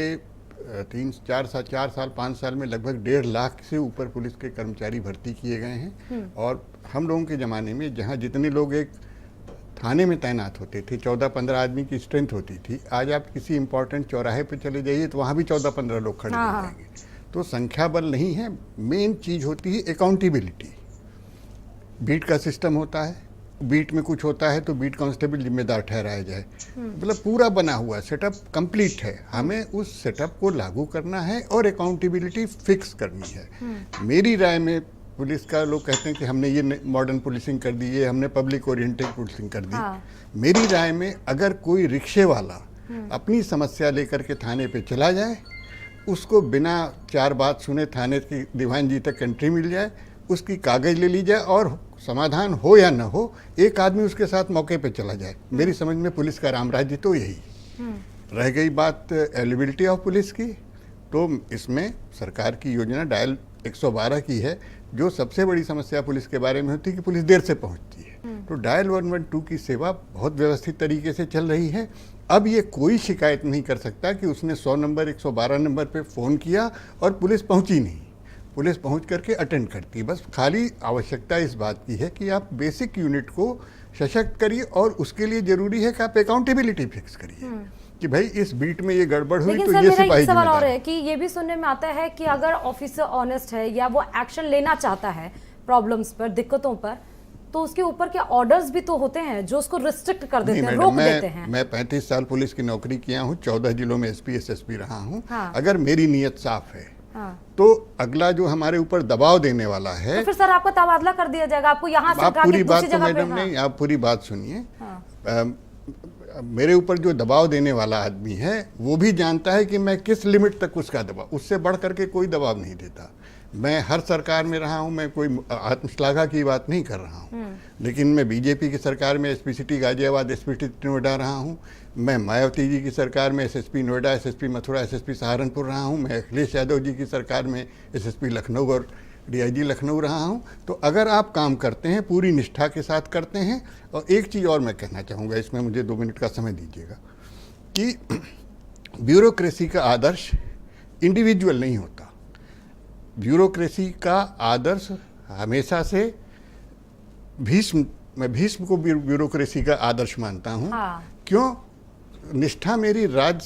4 साल 5 साल में लगभग 1.5 लाख से ऊपर पुलिस के कर्मचारी भर्ती किए गए हैं, और हम लोगों के ज़माने में जहां जितने लोग एक थाने में तैनात होते थे, 14-15 आदमी की स्ट्रेंथ होती थी, आज आप किसी इंपॉर्टेंट चौराहे पे चले जाइए तो वहाँ भी 14-15 लोग खड़े हो जाएंगे। तो संख्या बल नहीं है, मेन चीज़ होती है अकाउंटेबिलिटी। बीट का सिस्टम होता है, बीट में कुछ होता है तो बीट कांस्टेबल जिम्मेदार ठहराया जाए, मतलब पूरा बना हुआ सेटअप कंप्लीट है। हमें उस सेटअप को लागू करना है और अकाउंटेबिलिटी फिक्स करनी है। मेरी राय में पुलिस का, लोग कहते हैं कि हमने ये मॉडर्न पुलिसिंग कर दी है, हमने पब्लिक ओरिएंटेड पुलिसिंग कर दी। मेरी राय में अगर कोई रिक्शे वाला अपनी समस्या लेकर के थाने पे चला जाए, उसको बिना 4 बात सुने थाने की दीवान जी तक एंट्री मिल जाए, उसकी कागज ले ली जाए और समाधान हो या न हो, एक आदमी उसके साथ मौके पे चला जाए। मेरी समझ में पुलिस का राम राज्य तो यही। रह गई बात अवेलेबिलिटी ऑफ पुलिस की, तो इसमें सरकार की योजना डायल 112 की है। जो सबसे बड़ी समस्या पुलिस के बारे में होती है कि पुलिस देर से पहुंचती है, तो डायल 112 की सेवा बहुत व्यवस्थित तरीके से चल रही है। अब ये कोई शिकायत नहीं कर सकता कि उसने 100 नंबर 112 नंबर पे फ़ोन किया और पुलिस पहुंची नहीं। पुलिस पहुंच करके अटेंड करती है। बस खाली आवश्यकता इस बात की है कि आप बेसिक यूनिट को सशक्त करिए, और उसके लिए जरूरी है कि आप अकाउंटेबिलिटी फिक्स करिए कि भाई इस बीट में ये गड़बड़ हुई तो ये सिपाही सवाल और है कि ये भी सुनने में आता है कि अगर ऑफिसर ऑनेस्ट है या वो एक्शन लेना चाहता है प्रॉब्लम्स पर, दिक्कतों पर, तो उसके ऊपर के ऑर्डर्स भी तो होते हैं जो उसको रिस्ट्रिक्ट कर देते हैं, रोक देते हैं। मैं 35 साल पुलिस की नौकरी किया हूँ, 14 जिलों में एसपी SSP रहा हूँ। अगर मेरी नीयत साफ है तो अगला जो हमारे ऊपर दबाव देने वाला है, तो फिर सर आपका तबादला कर दिया जाएगा, आपको यहाँ से आप पूरी बात तो मैडम नहीं, आप पूरी बात सुनिए। मेरे ऊपर जो दबाव देने वाला आदमी है वो भी जानता है कि मैं किस लिमिट तक उसका दबाव, उससे बढ़ करके कोई दबाव नहीं देता। मैं हर सरकार में रहा हूँ, मैं कोई आत्मश्लाघा की बात नहीं कर रहा हूँ, लेकिन मैं बीजेपी की सरकार में SP city Ghaziabad, SP city Noida रहा हूँ। मैं मायावती जी की सरकार में SSP Noida, SSP Mathura, SSP Saharanpur रहा हूँ। मैं अखिलेश यादव जी की सरकार में SSP लखनऊ और DIG लखनऊ रहा हूँ। तो अगर आप काम करते हैं, पूरी निष्ठा के साथ करते हैं, और एक चीज़ और मैं कहना चाहूँगा, इसमें मुझे 2 मिनट का समय दीजिएगा, कि ब्यूरोक्रेसी का आदर्श इंडिविजुअल नहीं होता। ब्यूरोक्रेसी का आदर्श हमेशा से मैं भीष्म को ब्यूरोक्रेसी का आदर्श मानता हूँ। क्यों? निष्ठा मेरी राज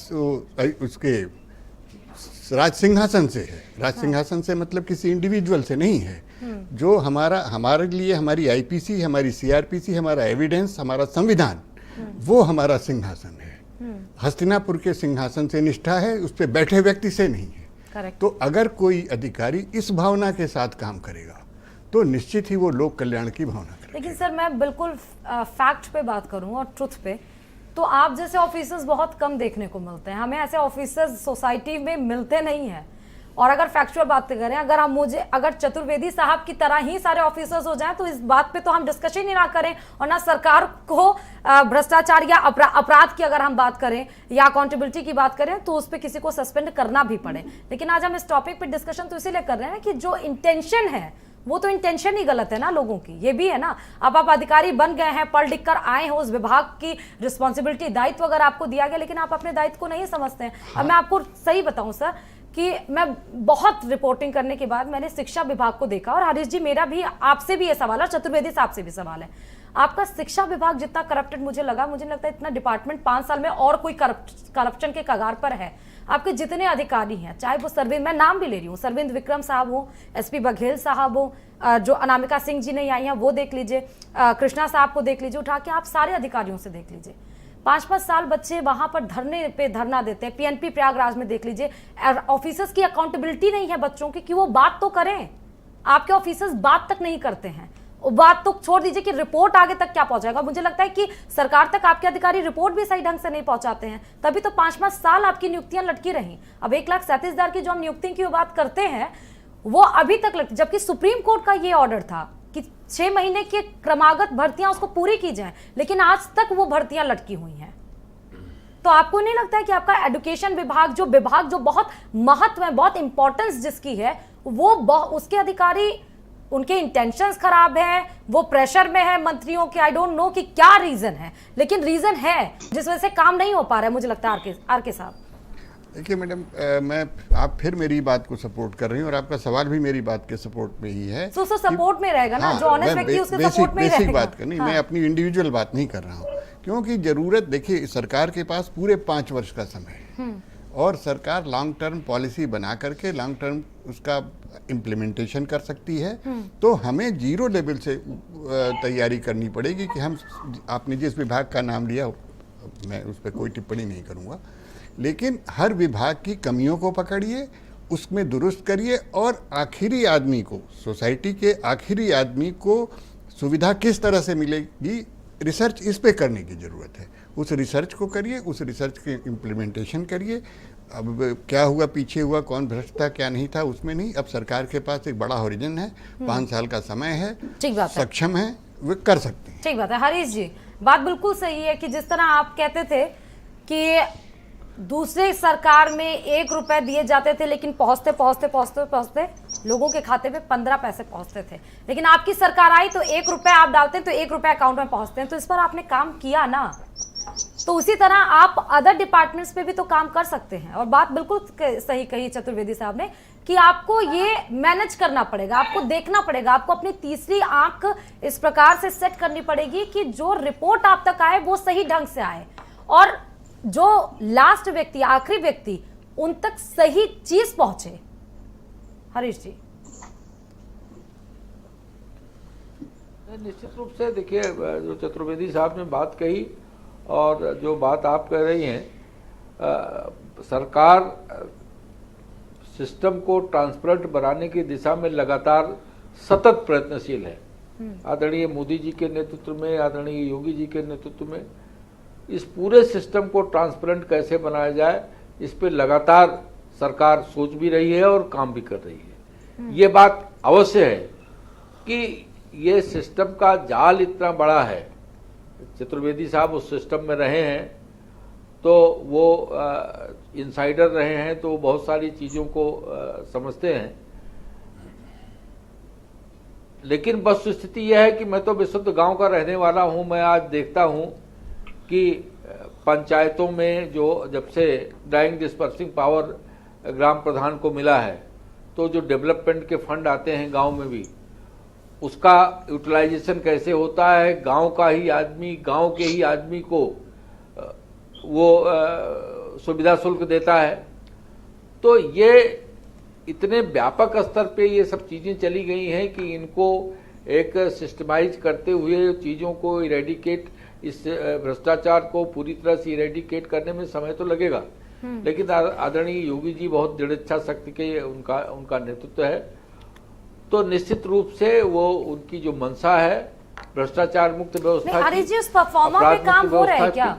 सिंहासन से है। राज सिंहासन से मतलब किसी इंडिविजुअल से नहीं है। जो हमारे लिए हमारी IPC, हमारी CRPC, हमारा एविडेंस, हमारा संविधान, वो हमारा सिंहासन है। हस्तिनापुर के सिंहासन से निष्ठा है, उस पर बैठे व्यक्ति से नहीं है। तो अगर कोई अधिकारी इस भावना के साथ काम करेगा तो निश्चित ही वो लोक कल्याण की भावना करेगा। लेकिन सर मैं बिल्कुल फैक्ट पे बात करूं और ट्रुथ पे, तो आप जैसे ऑफिसर्स बहुत कम देखने को मिलते हैं। हमें ऐसे ऑफिसर्स सोसाइटी में मिलते नहीं हैं, और अगर फैक्चुअल बात करें, अगर चतुर्वेदी साहब की तरह ही सारे ऑफिसर्स हो जाएं तो इस बात पे तो हम डिस्कशन ही ना करें, और ना सरकार को भ्रष्टाचार या अपराध की अगर हम बात करें या अकाउंटेबिलिटी की बात करें तो उस पर किसी को सस्पेंड करना भी पड़े। लेकिन आज हम इस टॉपिक पे डिस्कशन तो इसीलिए कर रहे हैं कि जो इंटेंशन है वो तो इंटेंशन ही गलत है ना लोगों की, ये भी है ना। अब आप अधिकारी बन गए हैं, पढ़ लिख कर आए हैं, उस विभाग की रिस्पॉन्सिबिलिटी, दायित्व अगर आपको दिया गया, लेकिन आप अपने दायित्व को नहीं समझते हैं। अब मैं आपको सही बताऊं सर कि मैं बहुत रिपोर्टिंग करने के बाद मैंने शिक्षा विभाग को देखा, और हरीश जी मेरा भी आपसे भी ये सवाल है, चतुर्वेदी साहब से भी सवाल है, आपका शिक्षा विभाग जितना करप्टेड मुझे लगता है इतना डिपार्टमेंट 5 साल में और कोई करप्शन के कगार पर है। आपके जितने अधिकारी हैं, चाहे वो सरविंद, मैं नाम भी ले रही हूँ, सरविंद विक्रम साहब हो, एसपी बघेल साहब हो, जो अनामिका सिंह जी ने आई हैं वो देख लीजिए, कृष्णा साहब को देख लीजिए, उठा के आप सारे अधिकारियों से देख लीजिए। 5-5 साल बच्चे वहां पर धरने पे धरना देते हैं। पीएनपी प्रयागराज में देख लीजिए, ऑफिसर्स की अकाउंटेबिलिटी नहीं है बच्चों की कि वो बात तो करें। आपके ऑफिसर्स बात तक नहीं करते हैं, बात तो छोड़ दीजिए कि रिपोर्ट आगे तक क्या पहुंचाएगा। मुझे लगता है कि सरकार तक आपके अधिकारी रिपोर्ट भी सही ढंग से नहीं पहुंचाते हैं, तभी तो 5-5 साल आपकी नियुक्तियां लटकी रही। अब 1,37,000 की जो हम नियुक्ति की बात करते हैं वो अभी तक लटकी, जबकि सुप्रीम कोर्ट का ये ऑर्डर था कि 6 महीने की क्रमागत भर्तियां उसको पूरी की जाए, लेकिन आज तक वो भर्तियां लटकी हुई हैं। तो आपको नहीं लगता है कि आपका एजुकेशन विभाग जो बहुत महत्व है, बहुत इंपॉर्टेंस जिसकी है, वो उसके अधिकारी, उनके इंटेंशंस खराब हैं, वो प्रेशर में है मंत्रियों के, आई डोंट नो कि क्या रीजन है, लेकिन रीजन है जिस वजह से काम नहीं हो पा रहा है। मुझे लगता है आर के साहब, देखिए मैडम, आप फिर मेरी बात को सपोर्ट कर रही हैं और आपका सवाल भी मेरी बात के सपोर्ट में ही है। सो सपोर्ट में रहेगा ना, जो ऑनेस्ट व्यक्ति उसके सपोर्ट में ही रहेगा। बात करनी, मैं अपनी इंडिविजुअल बात नहीं कर रहा हूँ, क्योंकि जरूरत, देखिए सरकार के पास पूरे 5 वर्ष का समय है और सरकार लॉन्ग टर्म पॉलिसी बना करके लॉन्ग टर्म उसका इम्प्लीमेंटेशन कर सकती है। तो हमें 0 लेवल से तैयारी करनी पड़ेगी कि हम, आपने जिस विभाग का नाम लिया मैं उस पर कोई टिप्पणी नहीं करूँगा, लेकिन हर विभाग की कमियों को पकड़िए, उसमें दुरुस्त करिए और आखिरी आदमी को, सोसाइटी के आखिरी आदमी को सुविधा किस तरह से मिलेगी, रिसर्च इस पे करने की ज़रूरत है। उस रिसर्च को करिए, उस रिसर्च के इम्प्लीमेंटेशन करिए। अब क्या हुआ, पीछे हुआ, कौन भ्रष्ट था क्या नहीं था, उसमें नहीं। अब सरकार के पास एक बड़ा हॉरिजन है, 5 साल का समय है, सक्षम है, वे कर सकते हैं। ठीक बात है हरीश जी, बात बिल्कुल सही है कि जिस तरह आप कहते थे कि दूसरे सरकार में 1 रुपए दिए जाते थे, लेकिन पहुंचते लोगों के खाते में 15 पैसे पहुंचते थे, लेकिन आपकी सरकार आई तो 1 रुपए आप डालते हैं तो 1 रुपए अकाउंट में पहुंचते हैं। तो इस पर आपने काम किया ना, तो उसी तरह आप अदर डिपार्टमेंट्स पे भी तो काम कर सकते हैं। और बात बिल्कुल सही कही चतुर्वेदी साहब ने कि आपको ये मैनेज करना पड़ेगा, आपको देखना पड़ेगा, आपको अपनी तीसरी आंख इस प्रकार से सेट करनी पड़ेगी कि जो रिपोर्ट आप तक आए वो सही ढंग से आए, और जो लास्ट व्यक्ति, आखिरी व्यक्ति, उन तक सही चीज पहुंचे। हरीश जी, निश्चित रूप से देखिए, जो चतुर्वेदी साहब ने बात कही और जो बात आप कह रही हैं, सरकार सिस्टम को ट्रांसपेरेंट बनाने की दिशा में लगातार सतत प्रयत्नशील है। आदरणीय मोदी जी के नेतृत्व में, आदरणीय योगी जी के नेतृत्व में इस पूरे सिस्टम को ट्रांसपेरेंट कैसे बनाया जाए, इस पे लगातार सरकार सोच भी रही है और काम भी कर रही है। ये बात अवश्य है कि ये सिस्टम का जाल इतना बड़ा है, चतुर्वेदी साहब उस सिस्टम में रहे हैं तो वो इनसाइडर रहे हैं, तो बहुत सारी चीज़ों को समझते हैं। लेकिन वस्तुस्थिति यह है कि मैं तो विशुद्ध गांव का रहने वाला हूं, मैं आज देखता हूं कि पंचायतों में जो जब से ड्राइंग डिस्पर्सिंग पावर ग्राम प्रधान को मिला है, तो जो डेवलपमेंट के फंड आते हैं गांव में भी, उसका यूटिलाइजेशन कैसे होता है, गांव का ही आदमी, गांव के ही आदमी को वो सुविधा शुल्क देता है। तो ये इतने व्यापक स्तर पे ये सब चीज़ें चली गई हैं कि इनको एक सिस्टमाइज करते हुए चीज़ों को इरेडिकेट, इस भ्रष्टाचार को पूरी तरह से इरेडिकेट करने में समय तो लगेगा। लेकिन आदरणीय योगी जी बहुत दृढ़ इच्छा शक्ति के उनका नेतृत्व है, तो निश्चित रूप से वो उनकी जो मंशा है भ्रष्टाचार मुक्त व्यवस्था, हरीश जी उस परफॉर्मा पे काम हो रहा है क्या?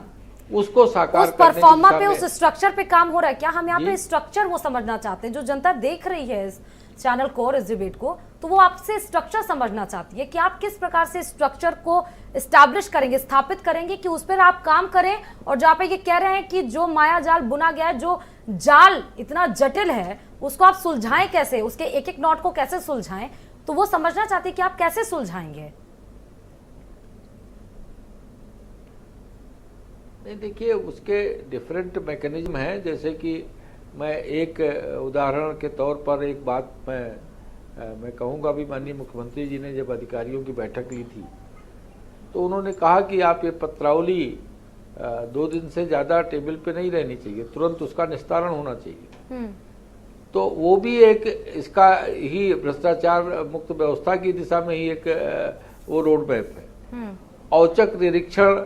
उसको साकार उस करने की परफॉर्मा दिशा पे, में- उस स्ट्रक्चर पे काम हो रहा है क्या? हम यहाँ पे जी। स्ट्रक्चर वो समझना चाहते हैं, जो जनता देख रही है इस चैनल को और इस डिबेट को, तो वो आपसे स्ट्रक्चर समझना चाहती है कि आप किस प्रकार से स्ट्रक्चर को इस्टेब्लिश करेंगे, स्थापित करेंगे कि उस पर आप काम करें। और जहाँ पे ये कह रहे हैं कि जो माया जाल बुना गया है, जो जाल इतना जटिल है, उसको आप सुलझाएं कैसे, उसके एक एक नॉट को कैसे सुलझाएं, तो वो समझना चाहती है कि आप कैसे सुलझाएंगे। नहीं, देखिए उसके डिफरेंट मैकेनिज्म हैं। जैसे कि मैं एक उदाहरण के तौर पर एक बात मैं कहूँगा भी, माननीय मुख्यमंत्री जी ने जब अधिकारियों की बैठक ली थी तो उन्होंने कहा कि आप ये पत्रावली 2 दिन से ज़्यादा टेबल पे नहीं रहनी चाहिए, तुरंत उसका निस्तारण होना चाहिए। तो वो भी एक इसका ही भ्रष्टाचार मुक्त व्यवस्था की दिशा में ही एक वो रोड मैप है। औचक निरीक्षण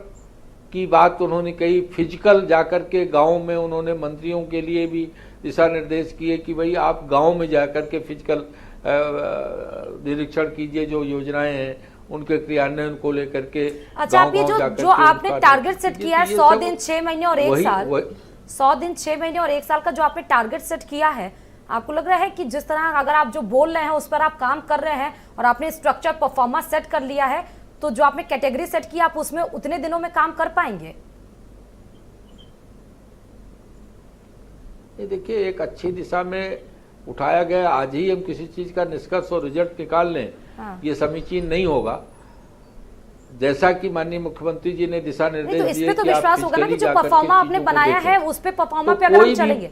की बात उन्होंने कही, फिजिकल जाकर के गांव में उन्होंने मंत्रियों के लिए भी दिशा निर्देश किए कि भाई आप गांव में जाकर के फिजिकल निरीक्षण कीजिए, जो योजनाएं हैं उनके क्रियान्वयन को लेकर के। अच्छा, आप ये जो आपने टारगेट सेट किया है 100 दिन 6 महीने और 1 साल, 100 दिन 6 महीने और 1 साल का जो आपने टारगेट सेट किया है, आपको लग रहा है कि जिस तरह अगर आप जो बोल रहे हैं उस पर आप काम कर रहे हैं और आपने स्ट्रक्चर परफॉर्मेंस सेट कर लिया है, तो जो आपने कैटेगरी सेट किया आप उसमें उतने दिनों में काम कर पाएंगे? ये देखिए एक अच्छी दिशा में उठाया गया। आज ही हम किसी चीज का निष्कर्ष और रिजल्ट निकाल लें, ये समीचीन नहीं होगा। जैसा कि माननीय मुख्यमंत्री जी ने दिशा निर्देश तो इस दिए पे तो कि आप विश्वास होगा ना कि जो physically परफॉर्मा जाकर के आपने चीजों को बनाया देखें। है उस पे परफॉर्मा तो पे अगर हम कोई भी- चलेंगे,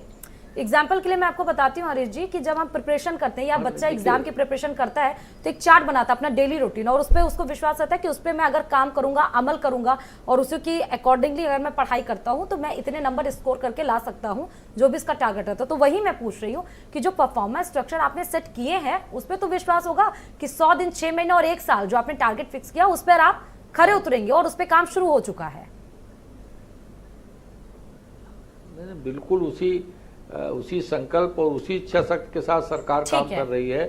एग्जाम्पल के लिए मैं आपको बताती हूँ हरीश जी कि जब हम प्रिपरेशन करते हैं या बच्चा एग्जाम की प्रिपरेशन करता है तो एक चार्ट बनाता है अपना डेली रूटीन, और उस पर उसको विश्वास रहता है कि उस पर मैं अगर काम करूंगा, अमल करूंगा और उसी की अकॉर्डिंगली अगर मैं पढ़ाई करता हूं तो मैं इतने नंबर स्कोर करके ला सकता हूं, जो भी इसका टारगेट रहता है। तो वही मैं पूछ रही हूँ कि जो परफॉर्मेंस स्ट्रक्चर आपने सेट किए हैं उस पर तो विश्वास होगा कि 100 दिन 6 महीने और 1 साल जो आपने टारगेट फिक्स किया उस पर आप खरे उतरेंगे और उस पर काम शुरू हो चुका है। बिल्कुल उसी संकल्प और उसी इच्छा शक्ति के साथ सरकार काम कर रही है।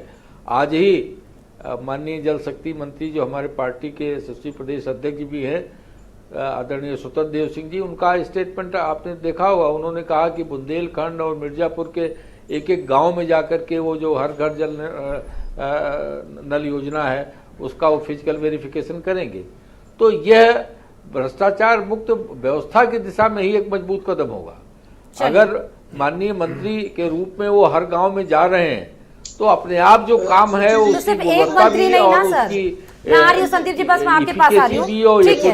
आज ही माननीय जल शक्ति मंत्री जो हमारे पार्टी के यशस्वी प्रदेश अध्यक्ष भी हैं, आदरणीय स्वतंत्र देव सिंह जी, उनका स्टेटमेंट आपने देखा होगा। उन्होंने कहा कि बुंदेलखंड और मिर्जापुर के एक एक गांव में जाकर के वो जो हर घर जल नल योजना है उसका वो फिजिकल वेरिफिकेशन करेंगे। तो यह भ्रष्टाचार मुक्त व्यवस्था की दिशा में ही एक मजबूत कदम होगा। अगर माननीय मंत्री के रूप में वो हर गांव में जा रहे हैं तो अपने आप जो काम है तो उसकी सिर्फ एक गुणवत्ता मंत्री भी नहीं और ना सर, उसकी मैं आ रही हूँ संदीप जी, बस मैं आपके पास आ रही हूँ। ठीक है,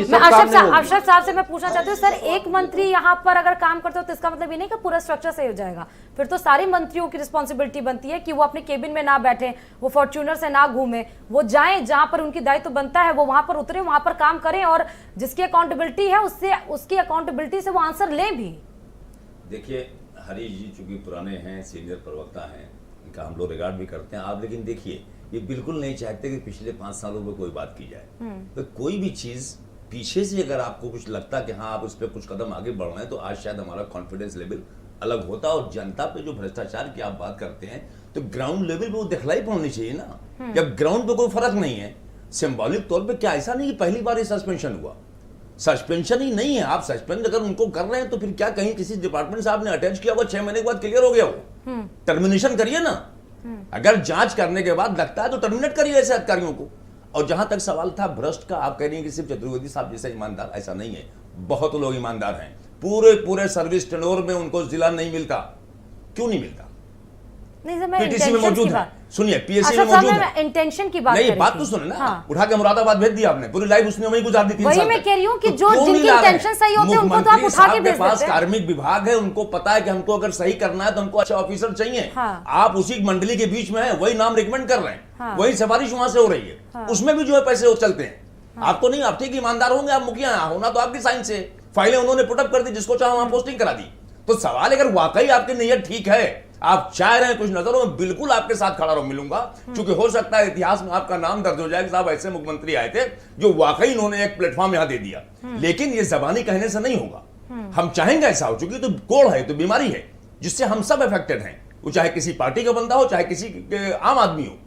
मैं अरशद साहब से मैं पूछना चाहती हूँ, सर एक मंत्री यहाँ पर अगर काम करते हो तो इसका मतलब ये नहीं कि पूरा स्ट्रक्चर सही हो जाएगा। फिर तो सारी मंत्रियों की रिस्पॉन्सिबिलिटी बनती है कि वो अपने केबिन में ना बैठे, वो फॉर्च्यूनर से ना घूमे, वो जाएं जहां पर उनकी दायित्व बनता है, वो वहां पर उतरे, वहां पर काम करें और जिसकी अकाउंटेबिलिटी है उससे उसकी अकाउंटेबिलिटी से वो आंसर लें भी। देखिए हरीश जी चूंकि पुराने हैं, सीनियर प्रवक्ता हैं, इनका हम लोग रिगार्ड भी करते हैं। आप लेकिन देखिए ये बिल्कुल नहीं चाहते कि पिछले 5 सालों में कोई बात की जाए। तो कोई भी चीज पीछे से अगर आपको कुछ लगता है कि हाँ आप उस पर कुछ कदम आगे बढ़ रहे हैं तो आज शायद हमारा कॉन्फिडेंस लेवल अलग होता। और जनता पे जो भ्रष्टाचार की आप बात करते हैं तो ग्राउंड लेवल पे वो दिखलाई पड़नी चाहिए ना। जब ग्राउंड पे कोई फर्क नहीं है, सिंबॉलिक तौर पे क्या ऐसा नहीं कि पहली बार ये सस्पेंशन हुआ, सस्पेंशन ही नहीं है। आप सस्पेंड अगर उनको कर रहे हैं तो फिर क्या कहीं किसी डिपार्टमेंट से आपने अटैच किया हुआ 6 महीने के बाद क्लियर हो गया हो, टर्मिनेशन करिए ना। अगर जांच करने के बाद लगता है तो टर्मिनेट करिए ऐसे अधिकारियों को। और जहां तक सवाल था भ्रष्ट का, आप कह रही हैं कि सिर्फ चतुर्वेदी साहब जैसा ईमानदार, ऐसा नहीं है। बहुत लोग ईमानदार हैं, पूरे सर्विस टेन्योर में उनको जिला नहीं मिलता। क्यों नहीं मिलता? नहीं सर, मैं पीटीसी में मौजूद है, सुनिए पीएससी में अच्छा मौजूद मैं है। इंटेंशन की बात नहीं कर बात रही तो थी। सुने ना। हाँ। उठा के मुरादाबाद भेज दिया आपने, पूरी लाइफ उसने वहीं गुजार दी 3 वही साल मैं तक। कह रही हूँ कि तो जो क्यों जिनके नहीं ला रहे? इंटेंशन सही होते हैं उनको तो आप मुख्यमंत्री उठा के साहब के भेज पास देते हैं। कार्मिक विभाग है, उनको पता है कि हमको अगर सही करना है तो हमको अच्छा ऑफिसर चाहिए। हाँ। आप उसी मंडली के बीच में है, वही नाम रिकमेंड कर रहे हैं, हाँ। वही सिफारिश वहां से हो रही है। हाँ। उसमें भी जो है पैसे वो चलते हैं। आपको नहीं, आप ठीक ईमानदार होंगे, आप मुखिया होना तो आपकी साइन से फाइलें उन्होंने पुटअप कर दी, जिसको चाहे वहां पोस्टिंग करा दी। तो सवाल अगर वाकई आपकी नीयत ठीक है, आप चाह रहे हैं कुछ नजरों में, बिल्कुल आपके साथ खड़ा मिलूंगा। क्योंकि हो सकता है इतिहास में आपका नाम दर्ज हो जाए कि साहब ऐसे मुख्यमंत्री आए थे जो वाकई इन्होंने एक प्लेटफॉर्म यहां दे दिया। लेकिन ये जबानी कहने से नहीं होगा। हम चाहेंगे ऐसा हो, चूंकि तो कोड़ है, तो बीमारी है जिससे हम सब अफेक्टेड हैं। वो चाहे किसी पार्टी का बंदा हो, चाहे किसी आम आदमी हो,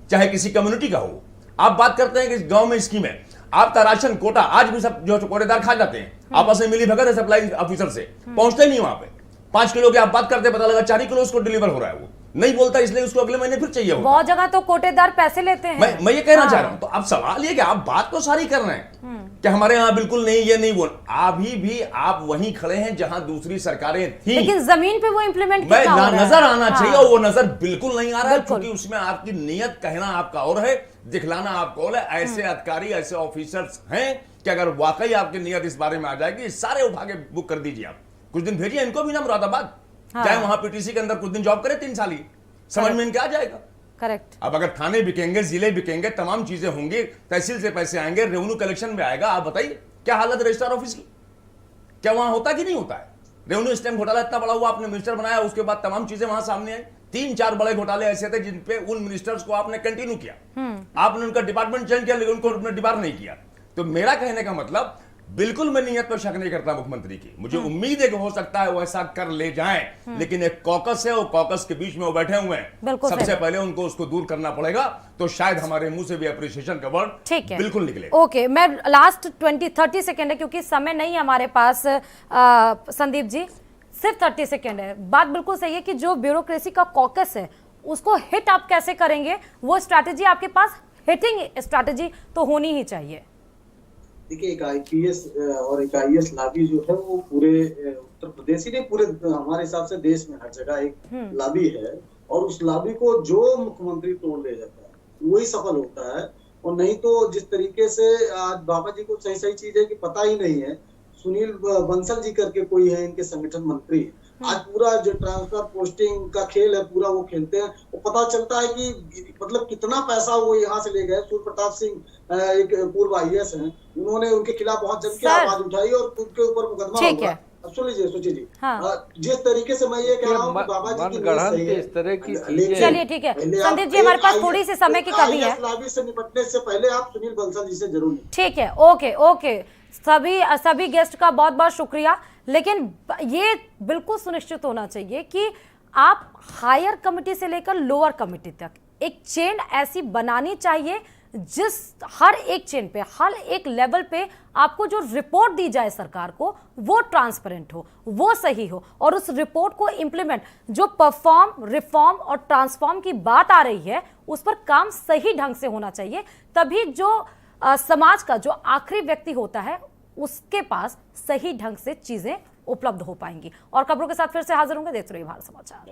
चाहे किसी कम्युनिटी का हो। आप बात करते हैं कि गांव में स्कीम है, आपका राशन कोटा आज भी सब जो कोटेदार खा जाते हैं। आपस में मिली भगत है सप्लाई ऑफिसर से, पहुंचते नहीं वहां पे। 5 किलो की आप बात करते, पता लगा 4 किलो उसको डिलीवर हो रहा है, वो नहीं बोलता, इसलिए उसको अगले महीने फिर चाहिए होता। बहुत जगह तो कोटेदार पैसे लेते हैं। मैं ये कहना चाह रहा हूं। तो अब सवाल ये कि आप बात तो सारी कर रहे हैं कि हमारे यहाँ बिल्कुल नहीं, ये नहीं बोल, अभी भी आप वहीं खड़े हैं जहां दूसरी सरकारें थी, लेकिन जमीन पे वो इम्प्लीमेंट कितना हो रहा है? नजर आना चाहिए, हाँ। और वो नजर बिल्कुल नहीं आ रहा है, बिल्कुल। क्योंकि उसमें आपकी नियत कहना आपका और है, दिखलाना आपका और है। ऐसे अधिकारी, ऐसे ऑफिसर्स हैं कि अगर वाकई आपकी नियत इस बारे में आ जाएगी, सारे उठा के बुक कर दीजिए आप, कुछ दिन भेजिए इनको भी ना मुरादाबाद, चाहे वहां पीटीसी के अंदर कुछ दिन जॉब करे 3 साल ही, समझ में इनके आ जाएगा। करेक्ट। अब अगर थाने बिकेंगे, जिले बिकेंगे, तमाम चीजें होंगी, तहसील से पैसे आएंगे, रेवेन्यू कलेक्शन में आएगा, आप बताइए क्या हालत है रजिस्ट्रार ऑफिस की? क्या वहां होता कि नहीं होता है? रेवेन्यू स्टैम्प घोटाला इतना बड़ा हुआ, आपने मिनिस्टर बनाया, उसके बाद तमाम चीजें वहां सामने आई। 3-4 बड़े घोटाले ऐसे थे जिन पे उन मिनिस्टर्स को आपने कंटिन्यू किया, आपने उनका डिपार्टमेंट चेंज किया, लेकिन उनको डिबार नहीं किया। तो मेरा कहने का मतलब, बिल्कुल मैं नियत पर शक नहीं करता मुख्यमंत्री की, मुझे उम्मीद है कि हो सकता है वो ऐसा कर ले जाएं, लेकिन एक कॉकस है, वो कॉकस के बीच में वो बैठे हुए हैं, सबसे पहले उनको उसको दूर करना पड़ेगा, तो शायद हमारे मुंह से भी अप्रिसिएशन का वर्ड बिल्कुल निकले। ओके, मैं लास्ट 20-30 सेकेंड है, क्योंकि समय नहीं है हमारे पास। संदीप जी, सिर्फ 30 सेकेंड है। बात बिल्कुल सही है कि जो ब्यूरोक्रेसी का कॉकस है उसको हिट आप कैसे करेंगे, वो स्ट्रैटेजी आपके पास, हिटिंग स्ट्रैटेजी तो होनी ही चाहिए। देखिए, एक आईपीएस और एक आईएएस लॉबी जो है वो पूरे उत्तर प्रदेश ही नहीं, पूरे हमारे हिसाब से देश में हर जगह एक लॉबी है, और उस लॉबी को जो मुख्यमंत्री तोड़ ले जाता है वही सफल होता है। और नहीं तो जिस तरीके से आज बाबा जी को सही सही चीज है कि पता ही नहीं है, सुनील बंसल जी करके कोई है इनके संगठन मंत्री, आज पूरा जो ट्रांसफर पोस्टिंग का खेल है पूरा वो खेलते हैं। वो पता चलता है कि मतलब कितना पैसा वो यहाँ से ले गए। सूर्य प्रताप सिंह एक पूर्व आईएएस हैं, उन्होंने उनके खिलाफ बहुत जम के आवाज उठाई और उनके ऊपर मुकदमा हुआ। अब सुन लीजिए सोचिए जी, जिस तरीके से मैं ये कह रहा हूँ कि बाबा जी की सही है, इस तरह की चलिए ठीक है संदीप जी, हमारे पास थोड़ी सी समय की कमी है। लॉबी से निपटने से पहले आप सुनील बंसल जी से जरूर। ठीक है, ओके। सभी गेस्ट का बहुत बहुत शुक्रिया, लेकिन ये बिल्कुल सुनिश्चित होना चाहिए कि आप हायर कमेटी से लेकर लोअर कमेटी तक एक चेन ऐसी बनानी चाहिए जिस हर एक चेन पे, हर एक लेवल पे आपको जो रिपोर्ट दी जाए सरकार को वो ट्रांसपेरेंट हो, वो सही हो, और उस रिपोर्ट को इंप्लीमेंट, जो परफॉर्म, रिफॉर्म और ट्रांसफॉर्म की बात आ रही है उस पर काम सही ढंग से होना चाहिए। तभी जो समाज का जो आखिरी व्यक्ति होता है उसके पास सही ढंग से चीजें उपलब्ध हो पाएंगी। और खबरों के साथ फिर से हाजिर होंगे, देखते रहिए भारत समाचार।